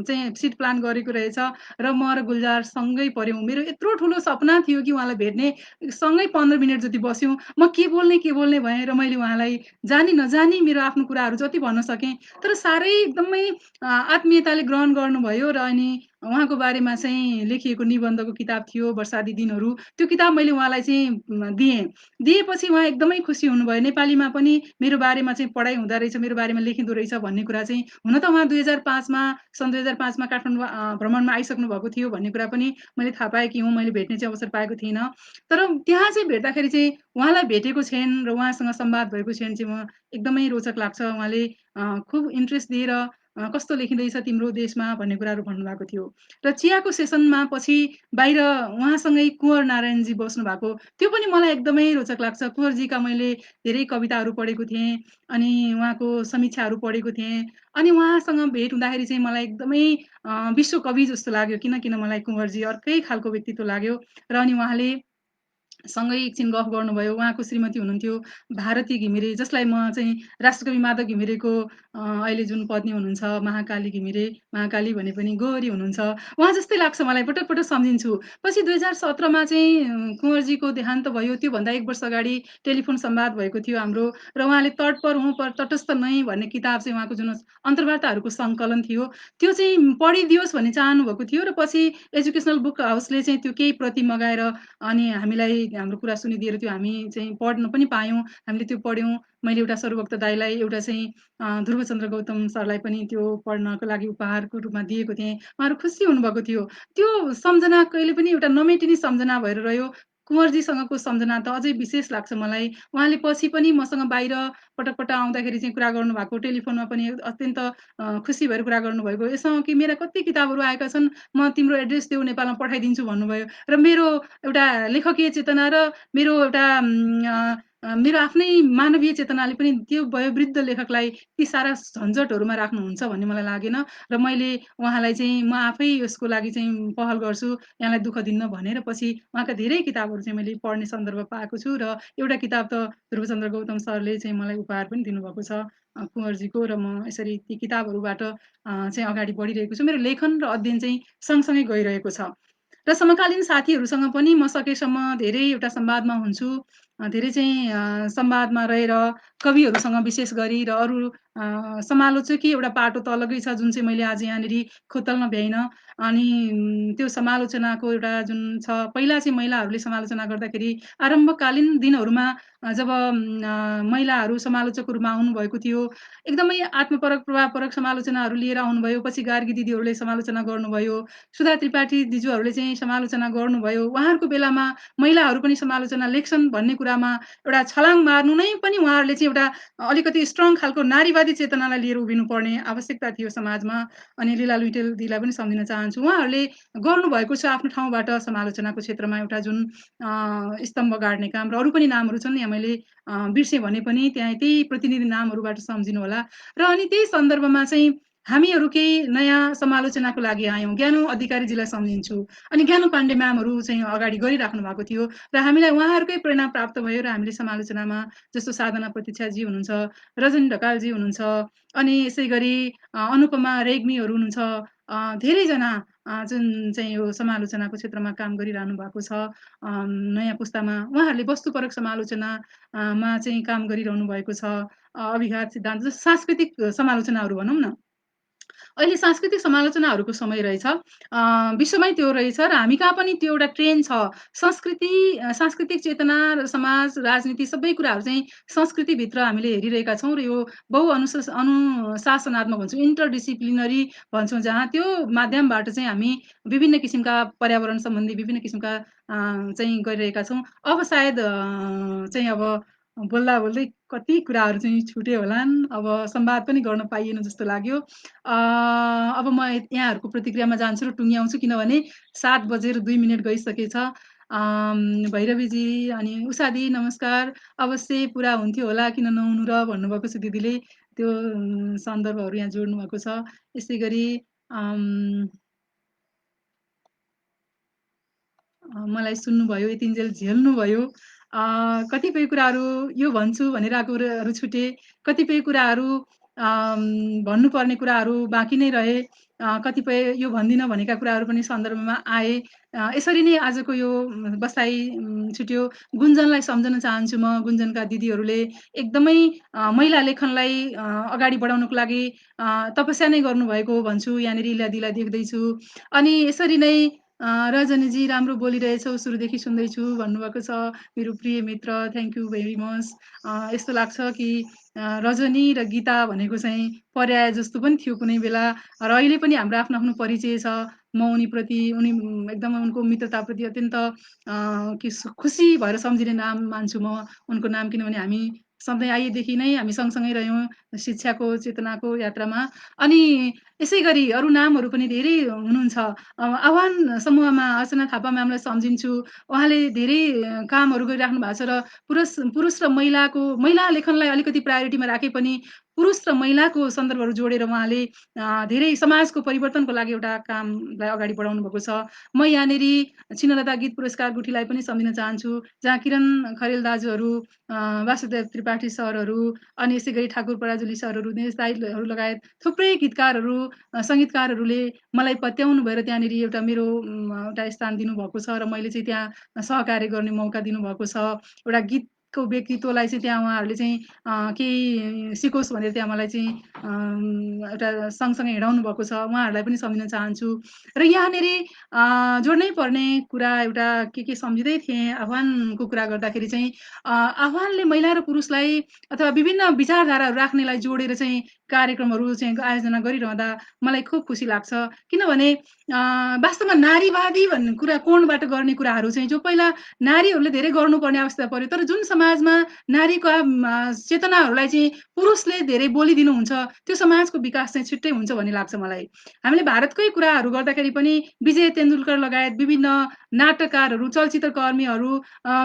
चाहिँ सिट प्लान गरेको रहेछ र म र गुलजार सँगै पऱ्यौँ। मेरो यत्रो ठुलो सपना थियो कि उहाँलाई भेट्ने, सँगै 15 मिनट जति बस्यौँ। म के बोल्ने भएँ र मैले उहाँलाई जानी नजानी मेरो आफ्नो कुराहरू जति भन्न सकेँ। तर साह्रै एकदमै आत्मीयताले ग्रहण गर्नुभयो र अनि उहाँको बारेमा चाहिँ लेखिएको निबन्धको किताब थियो वर्षादी दिनहरू। त्यो किताब मैले उहाँलाई चाहिँ दिएँ। दिएपछि उहाँ एकदमै खुसी हुनुभयो। नेपालीमा पनि मेरो बारेमा चाहिँ पढाइ हुँदो रहेछ, मेरो बारेमा लेखिँदो रहेछ भन्ने कुरा चाहिँ हुन त उहाँ 2005 मा काठमाडौँ भ्रमणमा आइसक्नु भएको थियो भन्ने कुरा पनि मैले थाहा पाएकी हुँ। मैले भेट्ने चाहिँ अवसर पाएको थिइनँ। तर त्यहाँ चाहिँ भेट्दाखेरि चाहिँ उहाँलाई भेटेको क्षण र उहाँसँग संवाद भएको क्षण चाहिँ म एकदमै रोचक लाग्छ। उहाँले खुब इन्ट्रेस्ट दिएर कस्तो लेखिँदैछ तिम्रो देशमा भन्ने कुराहरू भन्नुभएको थियो। र चियाको सेसनमा पछि बाहिर उहाँसँगै कुँवर नारायणजी बस्नुभएको, त्यो पनि मलाई एकदमै रोचक लाग्छ। कुँवरजीका मैले धेरै कविताहरू पढेको थिएँ, अनि उहाँको समीक्षाहरू पढेको थिएँ। अनि उहाँसँग भेट हुँदाखेरि चाहिँ मलाई एकदमै विश्वकवि जस्तो लाग्यो। किन मलाई कुँवरजी अर्कै खालको व्यक्तित्व लाग्यो। र अनि उहाँले सँगै एकछिन गफ गर्नुभयो। उहाँको श्रीमती हुनुहुन्थ्यो भारती घिमिरे, जसलाई म चाहिँ राष्ट्रकवि माधव घिमिरेको अहिले जुन पत्नी हुनुहुन्छ महाकाली घिमिरे, महाकाली भने पनि गोरी हुनुहुन्छ। उहाँ जस्तै लाग्छ मलाई, पटक-पटक सम्झिन्छु। पछि 2017 मा चाहिँ कुँवरजीको देहान्त भयो। त्योभन्दा 1 वर्ष अगाडि टेलिफोन संवाद भएको थियो हाम्रो, र उहाँले तट पर हूँ पर तटस्थ नहीं भन्ने किताब चाहिँ उहाँको जुन अन्तर्वार्ताहरूको सङ्कलन थियो, त्यो चाहिँ पढिदियोस् भन्ने चाहनुभएको थियो। र पछि एजुकेसनल बुक हाउसले चाहिँ त्यो केही प्रति मगाएर अनि हामीलाई हाम्रो कुरा सुनिदिएर त्यो हामी चाहिँ पढ्न पनि पायौँ। हामीले त्यो पढ्यौँ। मैले एउटा सर्वभक्त दाइलाई, एउटा चाहिँ ध्रुवचन्द्र गौतम सरलाई पनि त्यो पढ्नको लागि उपहारको रूपमा दिएको थिएँ। उहाँहरू खुसी हुनुभएको थियो। त्यो सम्झना कहिले पनि एउटा नमेटिने सम्झना भएर रह्यो। कुँवरजीसँगको सम्झना त अझै विशेष लाग्छ मलाई। उहाँले पछि पनि मसँग बाहिर पटक-पटक आउँदाखेरि चाहिँ कुरा गर्नुभएको, टेलिफोनमा पनि अत्यन्त खुसी भएर कुरा गर्नुभएको। "यससँग कि मेरा कति किताबहरू आएका छन्, म तिम्रो एड्रेस देऊ, नेपालमा पठाइदिन्छु" भन्नुभयो। र मेरो एउटा लेखकीय चेतना र मेरो एउटा मेरो आफ्नै मानवीय चेतनाले पनि त्यो वयोवृद्ध लेखकलाई ती सारा झन्झटहरूमा राख्नुहुन्छ भन्ने मलाई लागेन। र मैले उहाँलाई चाहिँ म आफै यसको लागि चाहिँ पहल गर्छु, यहाँलाई दुःख दिन्न भनेर पछि उहाँका धेरै किताबहरू चाहिँ मैले पढ्ने सन्दर्भ पाएको छु। र एउटा किताब त ध्रुवचन्द्र गौतम सरले चाहिँ मलाई उपहार पनि दिनुभएको छ कुँवरजीको, र म यसरी ती किताबहरूबाट चाहिँ अगाडि बढिरहेको छु। मेरो लेखन र अध्ययन चाहिँ सँगसँगै गइरहेको छ। र समकालीन साथीहरूसँग पनि म सकेसम्म धेरै एउटा संवादमा हुन्छु। धेरै चाहिँ संवादमा रहेर कविहरूसँग विशेष गरी र अरू समालोचकीय एउटा पाटो त अलग्गै छ, जुन चाहिँ मैले आज यहाँनिर खोतल्न भ्याइनँ। अनि त्यो समालोचनाको एउटा जुन छ, पहिला चाहिँ महिलाहरूले समालोचना गर्दाखेरि आरम्भकालीन दिनहरूमा जब महिलाहरू समालोचकको रूपमा आउनुभएको थियो, एकदमै आत्मपरक, प्रभावपरक समालोचनाहरू लिएर आउनुभयो। पछि गार्गी दिदीहरूले समालोचना गर्नुभयो। सुधा त्रिपाठी दिजूहरूले चाहिँ समालोचना गर्नुभयो। उहाँहरूको बेलामा महिलाहरू पनि समालोचना लेख्छन् भन्ने कुरामा एउटा छलाङ मार्नु नै पनि उहाँहरूले चाहिँ एउटा अलिकति स्ट्रङ खालको नारीवादी चेतनालाई लिएर उभिनुपर्ने आवश्यकता थियो समाजमा। अनि लीला लुइटेल दिदीलाई पनि सम्झिन चाहन्छु। उहाँहरूले गर्नुभएको छ आफ्नो ठाउँबाट समालोचनाको क्षेत्रमा एउटा जुन स्तम्भ गाड्ने काम, र अरू पनि नामहरू छन्, यहाँ मैले बिर्सेँ भने पनि त्यहाँ त्यही प्रतिनिधि नामहरूबाट सम्झिनु होला। र अनि त्यही सन्दर्भमा चाहिँ हामीहरू केही नयाँ समालोचनाको लागि आयौँ। ज्ञानु अधिकारीजीलाई सम्झिन्छु। अनि ज्ञानु पाण्डे म्यामहरू चाहिँ अगाडि गरिराख्नु भएको थियो, र हामीलाई उहाँहरूकै प्रेरणा प्राप्त भयो, र हामीले समालोचनामा जस्तो साधना प्रतीक्षाजी हुनुहुन्छ, रजनी ढकालजी हुनुहुन्छ, अनि यसै गरी अनुपमा रेग्मीहरू हुनुहुन्छ। धेरैजना जुन चाहिँ यो समालोचनाको क्षेत्रमा काम गरिरहनु भएको छ। नयाँ पुस्तामा उहाँहरूले वस्तुपरक समालोचना मा चाहिँ काम गरिरहनु भएको छ। अभिघात सिद्धान्त जस्तो सांस्कृतिक समालोचनाहरू भनौँ न। अहिले सांस्कृतिक समालोचनाहरूको समय रहेछ। विश्वमै त्यो रहेछ, र हामी कहाँ पनि त्यो एउटा ट्रेन्ड छ। संस्कृति, सांस्कृतिक चेतना र समाज, राजनीति सबै कुराहरू चाहिँ संस्कृतिभित्र हामीले हेरिरहेका छौँ, र यो अनुशासनात्मक भन्छौँ, इन्टरडिसिप्लिनरी भन्छौँ, जहाँ त्यो माध्यमबाट चाहिँ हामी विभिन्न किसिमका पर्यावरण सम्बन्धी विभिन्न किसिमका चाहिँ गरिरहेका छौँ। अब सायद चाहिँ अब बोल्दा-बोल्दै कति कुराहरू चाहिँ छुट्यो होलान्। अब संवाद पनि गर्न पाइएन जस्तो लाग्यो। अब म यहाँहरूको प्रतिक्रियामा जान्छु र टुङ्ग्याउँछु, किनभने 7 बजेर 2 मिनेट गइसकेछ। भैरवीजी अनि उषादी नमस्कार। अवश्य पुरा हुन्थ्यो होला, किन नहुनु र भन्नुभएको छ दिदीले। त्यो सन्दर्भहरू यहाँ जोड्नु भएको छ। यसै गरी मलाई सुन्नुभयो, यतिन्जेल झेल्नुभयो। कतिपय कुराहरू यो भन्छु भनेर आएको कुराहरू छुटे, कतिपय कुराहरू भन्नुपर्ने कुराहरू बाँकी नै रहे, कतिपय यो भन्दिनँ भनेका कुराहरू पनि सन्दर्भमा आए। यसरी नै आजको यो बसाइ छुट्यो। गुन्जनलाई सम्झन चाहन्छु म। गुन्जनका दिदीहरूले एकदमै महिला लेखनलाई अगाडि बढाउनको लागि तपस्या नै गर्नुभएको भन्छु। यहाँनिर इल्यादिलाई देख्दैछु। अनि यसरी नै रजनीजी राम्रो बोलिरहेछौ, सुरुदेखि सुन्दैछु भन्नुभएको छ। मेरो प्रिय मित्र, थ्याङ्क यू भेरी मच। यस्तो लाग्छ कि रजनी र गीता भनेको चाहिँ पर्याय जस्तो पनि थियो कुनै बेला, र अहिले पनि हाम्रो आफ्नो आफ्नो परिचय छ। म उनीप्रति एकदमै उनको मित्रताप्रति अत्यन्त खुसी भएर सम्झिने नाम मान्छु म उनको नाम, किनभने हामी सधैँ आइदेखि नै हामी सँगसँगै रह्यौँ शिक्षाको चेतनाको यात्रामा। अनि यसै गरी अरू नामहरू पनि धेरै हुनुहुन्छ। आह्वान समूहमा अर्चना थापा म्यामलाई सम्झिन्छु। उहाँले धेरै कामहरू गरिराख्नु भएको छ र पुरुष र महिला लेखनलाई अलिकति प्रायोरिटीमा राखे पनि पुरुष र महिलाको सन्दर्भहरू जोडेर उहाँले धेरै समाजको परिवर्तनको लागि एउटा कामलाई अगाडि बढाउनु भएको छ। म यहाँनेरि छिन्नलता गीत पुरस्कार गुठीलाई पनि सम्झिन चाहन्छु, जहाँ किरण खरेल दाजुहरू, वासुदेव त्रिपाठी सरहरू, अनि यसै गरी ठाकुर पराजुली सरहरू, दिनेश दाइहरू लगायत थुप्रै गीतकारहरू, सङ्गीतकारहरूले मलाई पत्याउनु भएर त्यहाँनेरि एउटा मेरो एउटा स्थान दिनुभएको छ र मैले चाहिँ त्यहाँ सहकार्य गर्ने मौका दिनुभएको छ। एउटा गीतको व्यक्तित्वलाई चाहिँ त्यहाँ उहाँहरूले चाहिँ केही सिकोस् भनेर त्यहाँ मलाई चाहिँ एउटा सँगसँगै हिँडाउनु भएको छ। उहाँहरूलाई पनि सम्झिन चाहन्छु। र यहाँनेरि जोड्नै पर्ने कुरा एउटा के सम्झिँदै थिएँ आह्वानको कुरा गर्दाखेरि चाहिँ आह्वानले महिला र पुरुषलाई अथवा विभिन्न विचारधाराहरू राख्नेलाई जोडेर चाहिँ कार्यक्रमहरू चाहिँ आयोजना गरिरहँदा मलाई खुब खुसी लाग्छ। किनभने वास्तवमा नारीवादी भन्ने कुरा कोणबाट गर्ने कुराहरू चाहिँ जो पहिला नारीहरूले धेरै गर्नुपर्ने अवस्था पर्यो। तर जुन समाजमा नारीको चेतनाहरूलाई चाहिँ पुरुषले धेरै बोलिदिनुहुन्छ, त्यो समाजको विकास चाहिँ छिट्टै हुन्छ भन्ने लाग्छ मलाई। हामीले भारतकै कुराहरू गर्दाखेरि पनि विजय तेन्दुलकर लगायत विभिन्न नाटककारहरू, चलचित्रकर्मीहरू,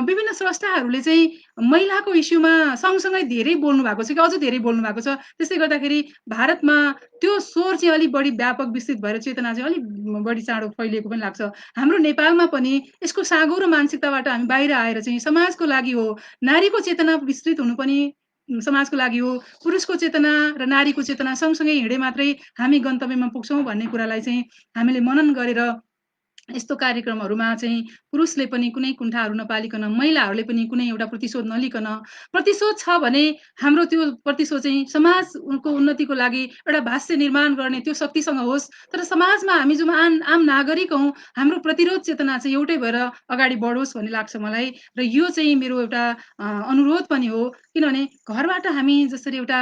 विभिन्न स्रष्टाहरूले चाहिँ महिलाको इस्युमा सँगसँगै धेरै बोल्नु भएको छ कि अझ धेरै बोल्नु भएको छ। त्यसले गर्दाखेरि भारतमा त्यो स्वर चाहिँ अलिक बढी व्यापक विस्तृत भएर चेतना चाहिँ अलिक बढी चाँडो फैलिएको पनि लाग्छ। हाम्रो नेपालमा पनि यसको साँगुरो मानसिकताबाट हामी बाहिर आएर चाहिँ समाजको लागि हो, नारीको चेतना विस्तृत हुनु पनि समाजको लागि हो, पुरुषको चेतना र नारीको चेतना सँगसँगै हिँडे मात्रै हामी गन्तव्यमा पुग्छौँ भन्ने कुरालाई चाहिँ हामीले मनन गरेर यस्तो कार्यक्रमहरूमा चाहिँ पुरुषले पनि कुनै कुण्ठाहरू नपालिकन, महिलाहरूले पनि कुनै एउटा प्रतिशोध नलिकन, प्रतिशोध छ भने हाम्रो त्यो प्रतिशोध चाहिँ समाजको उन्नतिको लागि एउटा भाष्य निर्माण गर्ने त्यो शक्तिसँग होस्। तर समाजमा हामी जुन आम नागरिक हौँ, हाम्रो प्रतिरोध चेतना चाहिँ एउटै भएर अगाडि बढोस् भन्ने लाग्छ मलाई। र यो चाहिँ मेरो एउटा अनुरोध पनि हो। किनभने घरबाट हामी जसरी एउटा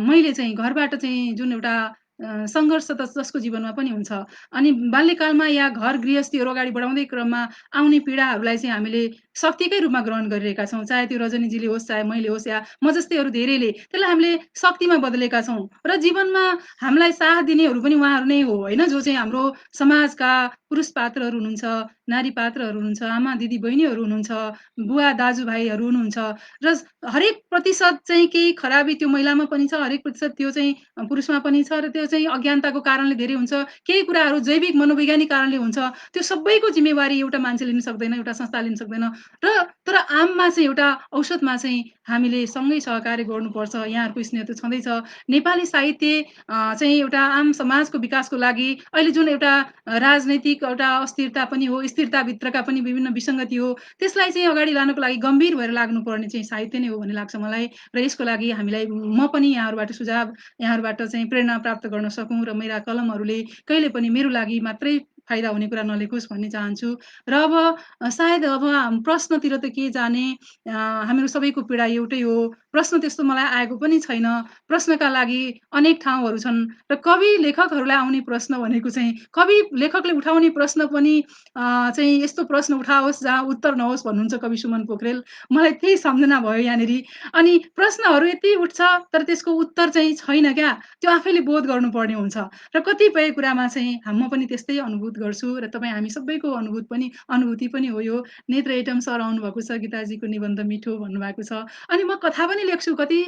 मैले चाहिँ घरबाट चाहिँ जुन एउटा सङ्घर्ष त जसको जीवनमा पनि हुन्छ। अनि बाल्यकालमा या घर गृहस्थीहरू अगाडि बढाउँदै क्रममा आउने पीडाहरूलाई चाहिँ हामीले शक्तिकै रूपमा ग्रहण गरिरहेका छौँ। चाहे त्यो रजनीजीले होस्, चाहे मैले होस् या म जस्तै अरू धेरैले त्यसलाई हामीले शक्तिमा बदलेका छौँ। र जीवनमा हामीलाई साथ दिनेहरू पनि उहाँहरू नै हो होइन, जो चाहिँ हाम्रो समाजका पुरुष पात्रहरू हुनुहुन्छ, नारी पात्रहरू हुनुहुन्छ, आमा दिदी बहिनीहरू हुनुहुन्छ, बुवा दाजुभाइहरू हुनुहुन्छ। र हरेक प्रतिशत चाहिँ केही खराबी त्यो महिलामा पनि छ, हरेक प्रतिशत त्यो चाहिँ पुरुषमा पनि छ। र त्यो चाहिँ अज्ञानताको कारणले धेरै हुन्छ, केही कुराहरू जैविक मनोवैज्ञानिक कारणले हुन्छ। त्यो सबैको जिम्मेवारी एउटा मान्छे लिन सक्दैन, एउटा संस्था लिन सक्दैन। र तर आममा चाहिँ एउटा औसतमा चाहिँ हामीले सँगै सहकार्य गर्नुपर्छ। यहाँहरूको स्नेह त छँदैछ। नेपाली साहित्य चाहिँ एउटा आम समाजको विकासको लागि अहिले जुन एउटा राजनैतिक एउटा अस्थिरता पनि हो, स्थिरताभित्रका पनि विभिन्न विसङ्गति हो, त्यसलाई चाहिँ अगाडि लानको लागि गम्भीर भएर लाग्नुपर्ने चाहिँ साहित्य नै हो भन्ने लाग्छ मलाई। र यसको लागि हामीलाई म पनि यहाँहरूबाट सुझाव, यहाँहरूबाट चाहिँ प्रेरणा प्राप्त गर्न सकौँ र मेरा कलमहरूले कहिले पनि मेरो लागि मात्रै फाइदा हुने कुरा नलेखोस् भन्ने चाहन्छु। र अब सायद अब प्रश्नतिर त के जाने, हामीहरू सबैको पीडा एउटै हो। प्रश्न त्यस्तो मलाई आएको पनि छैन। प्रश्नका लागि अनेक ठाउँहरू छन् र कवि लेखकहरूलाई आउने प्रश्न भनेको चाहिँ कवि लेखकले उठाउने प्रश्न पनि चाहिँ यस्तो प्रश्न उठाओस् जहाँ उत्तर नहोस् भन्नुहुन्छ कवि सुमन पोखरेल। मलाई त्यही सम्झना भयो यहाँनेरि। अनि प्रश्नहरू यति उठ्छ तर त्यसको उत्तर चाहिँ छैन क्या, त्यो आफैले बोध गर्नुपर्ने हुन्छ। र कतिपय कुरामा चाहिँ म पनि त्यस्तै अनुभूत गर्छु र हामी सबैको अनुभूति पनि हो यो। नेत्र एटम सर आउनुभएको छ, गीताजीको निबन्ध मिठो भन्नुभएको छ। अनि म कथा पनि लेख्छु, कति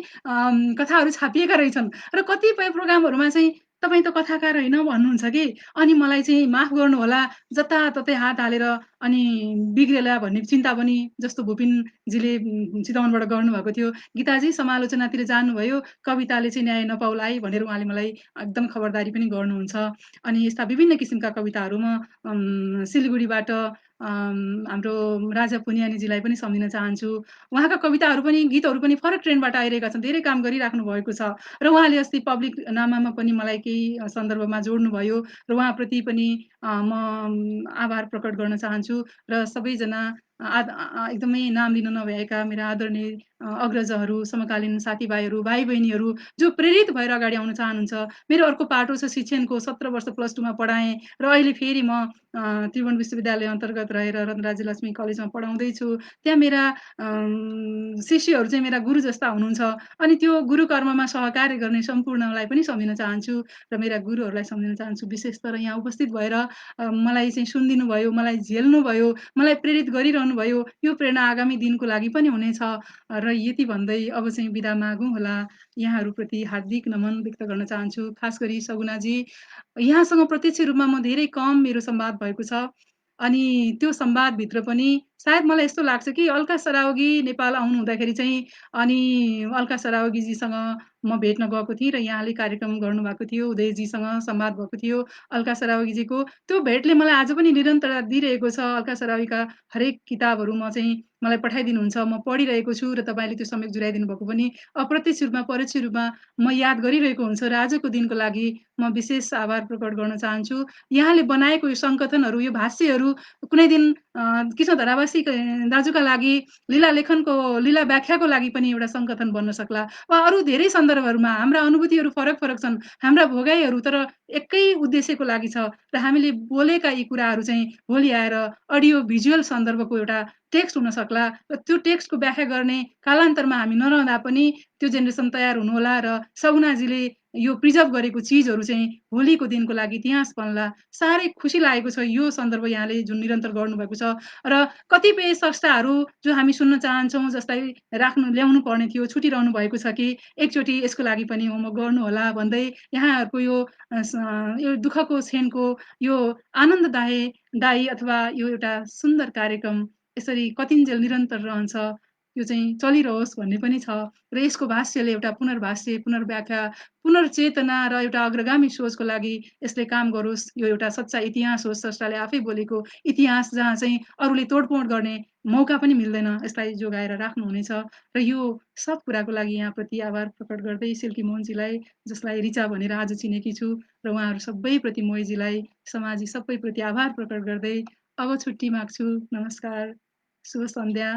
कथाहरू छापिएका रहेछन् र कतिपय प्रोग्रामहरूमा चाहिँ तपाईँ त कथाकार होइन भन्नुहुन्छ कि। अनि मलाई चाहिँ माफ गर्नुहोला, जताततै हात हालेर अनि बिग्रेला भन्ने चिन्ता पनि जस्तो भुपिनजीले चितवनबाट गर्नुभएको थियो। गीताजी समालोचनातिर जानुभयो, कविताले चाहिँ न्याय नपाउला है भनेर उहाँले मलाई एकदम खबरदारी पनि गर्नुहुन्छ। अनि यस्ता विभिन्न किसिमका कविताहरू म सिलगढीबाट हाम्रो राजा पुनियानीजीलाई पनि सम्झिन चाहन्छु। उहाँका कविताहरू पनि गीतहरू पनि फरक ट्रेन्डबाट आइरहेका छन्, धेरै काम गरिराख्नु भएको छ। र उहाँले अस्ति पब्लिक नामामा पनि मलाई केही सन्दर्भमा जोड्नुभयो र उहाँप्रति पनि म आभार प्रकट गर्न चाहन्छु। र सबैजना एकदमै नाम लिन नभएका मेरा आदरणीय अग्रजहरू, समकालीन साथीभाइहरू, भाइ-बहिनीहरू जो प्रेरित भएर अगाडि आउन चाहनुहुन्छ। मेरो अर्को पाटो छ शिक्षणको 17 वर्ष प्लस 2 मा पढाएँ र अहिले फेरि म त्रिभुवन विश्वविद्यालय अन्तर्गत रहेर रत्नराज लक्ष्मी कलेजमा पढाउँदैछु। त्यहाँ मेरा शिष्यहरू चाहिँ मेरा गुरु जस्ता हुनुहुन्छ अनि त्यो गुरु कर्ममा सहकार्य गर्ने सम्पूर्णलाई पनि सम्झिन चाहन्छु र मेरा गुरुहरूलाई सम्झिन चाहन्छु। विशेष तर यहाँ उपस्थित भएर मलाई चाहिँ सुनिदिनु भयो, मलाई झेल्नुभयो, मलाई प्रेरित गरिरहनु भयो। यो प्रेरणा आगामी दिनको लागि पनि हुनेछ र यति भन्दै अब चाहिँ बिदा मागौँ होला। यहाँहरूप्रति हार्दिक नमन व्यक्त गर्न चाहन्छु। खास गरी सगुनाजी, यहाँसँग प्रत्यक्ष रूपमा म धेरै कम मेरो संवाद भएको छ। अनि त्यो संवादभित्र पनि सायद मलाई यस्तो लाग्छ कि अल्का सरावगी नेपाल आउनु हुँदाखेरि चाहिँ अनि अल्का सरावगीजीसँग म भेट्न गएको थिएँ र यहाँले कार्यक्रम गर्नुभएको थियो। उदयजीसँग संवाद भएको थियो अल्का सरावगीजीको। त्यो भेटले मलाई आज पनि निरन्तरता दिइरहेको छ। अल्का सरावगीका हरेक किताबहरू मलाई पठाइदिनुहुन्छ। म पढिरहेको छु र तपाईँले त्यो संयोग जुराइदिनु भएको पनि अप्रत्यक्ष रूपमा, परोक्ष रूपमा म याद गरिरहेको हुन्छ र आजको दिनको लागि म विशेष आभार प्रकट गर्न चाहन्छु। यहाँले बनाएको यो सङ्कथनहरू, यो भाष्यहरू कुनै दिन कृष्ण धरावासी दाजुका लागि लीला लेखनको, लीला व्याख्याको लागि पनि एउटा सङ्कथन बन्न सक्ला वा अरू धेरै सन्दर्भहरूमा हाम्रा अनुभूतिहरू फरक-फरक छन्। हाम्रा भोगाइहरू तर एकै उद्देश्यको लागि छ र हामीले बोलेका यी कुराहरू चाहिँ भोलि आएर अडियो भिजुअल सन्दर्भको एउटा टेक्स्ट हुन सक्ला र त्यो टेक्स्टको व्याख्या गर्ने कालान्तरमा हामी नरहँदा पनि त्यो जेनेरेसन तयार हुनुहोला र सगुनाजीले यो प्रिजर्भ गरेको चिजहरू चाहिँ भोलिको दिनको लागि इतिहास बन्ला। साह्रै खुसी लागेको छ यो सन्दर्भ यहाँले जुन निरन्तर गर्नुभएको छ र कतिपय स्रष्टाहरू जो हामी सुन्न चाहन्छौँ जसलाई ल्याउनु पर्ने थियो, छुटिरहनु भएको छ कि एकचोटि यसको लागि पनि होमवर्क गर्नुहोला भन्दै यहाँहरूको यो यो दुःखको क्षणको यो दायी अथवा यो एउटा सुन्दर कार्यक्रम यसरी कतिन्जेल निरन्तर रहन्छ, यो चाहिँ चलिरहोस् भन्ने पनि छ र यसको भाष्यले एउटा पुनर्भाष्य, पुनर्व्याख्या, पुनर्चेतना र एउटा अग्रगामी सोचको लागि यसले काम गरोस्। यो एउटा सच्चा इतिहास होस्, स्रष्टाले आफै बोलेको इतिहास जहाँ चाहिँ अरूले तोडफोड गर्ने मौका पनि मिल्दैन, यसलाई जोगाएर राख्नुहुनेछ र यो सब कुराको लागि यहाँप्रति आभार प्रकट गर्दै सिल्की मोहनजीलाई, जसलाई रिचा भनेर आज चिनेकी छु र उहाँहरू सबैप्रति मोहीजीलाई, समाजी सबैप्रति आभार प्रकट गर्दै अब छुट्टी माग्छु। नमस्कार, शुभ सन्ध्या।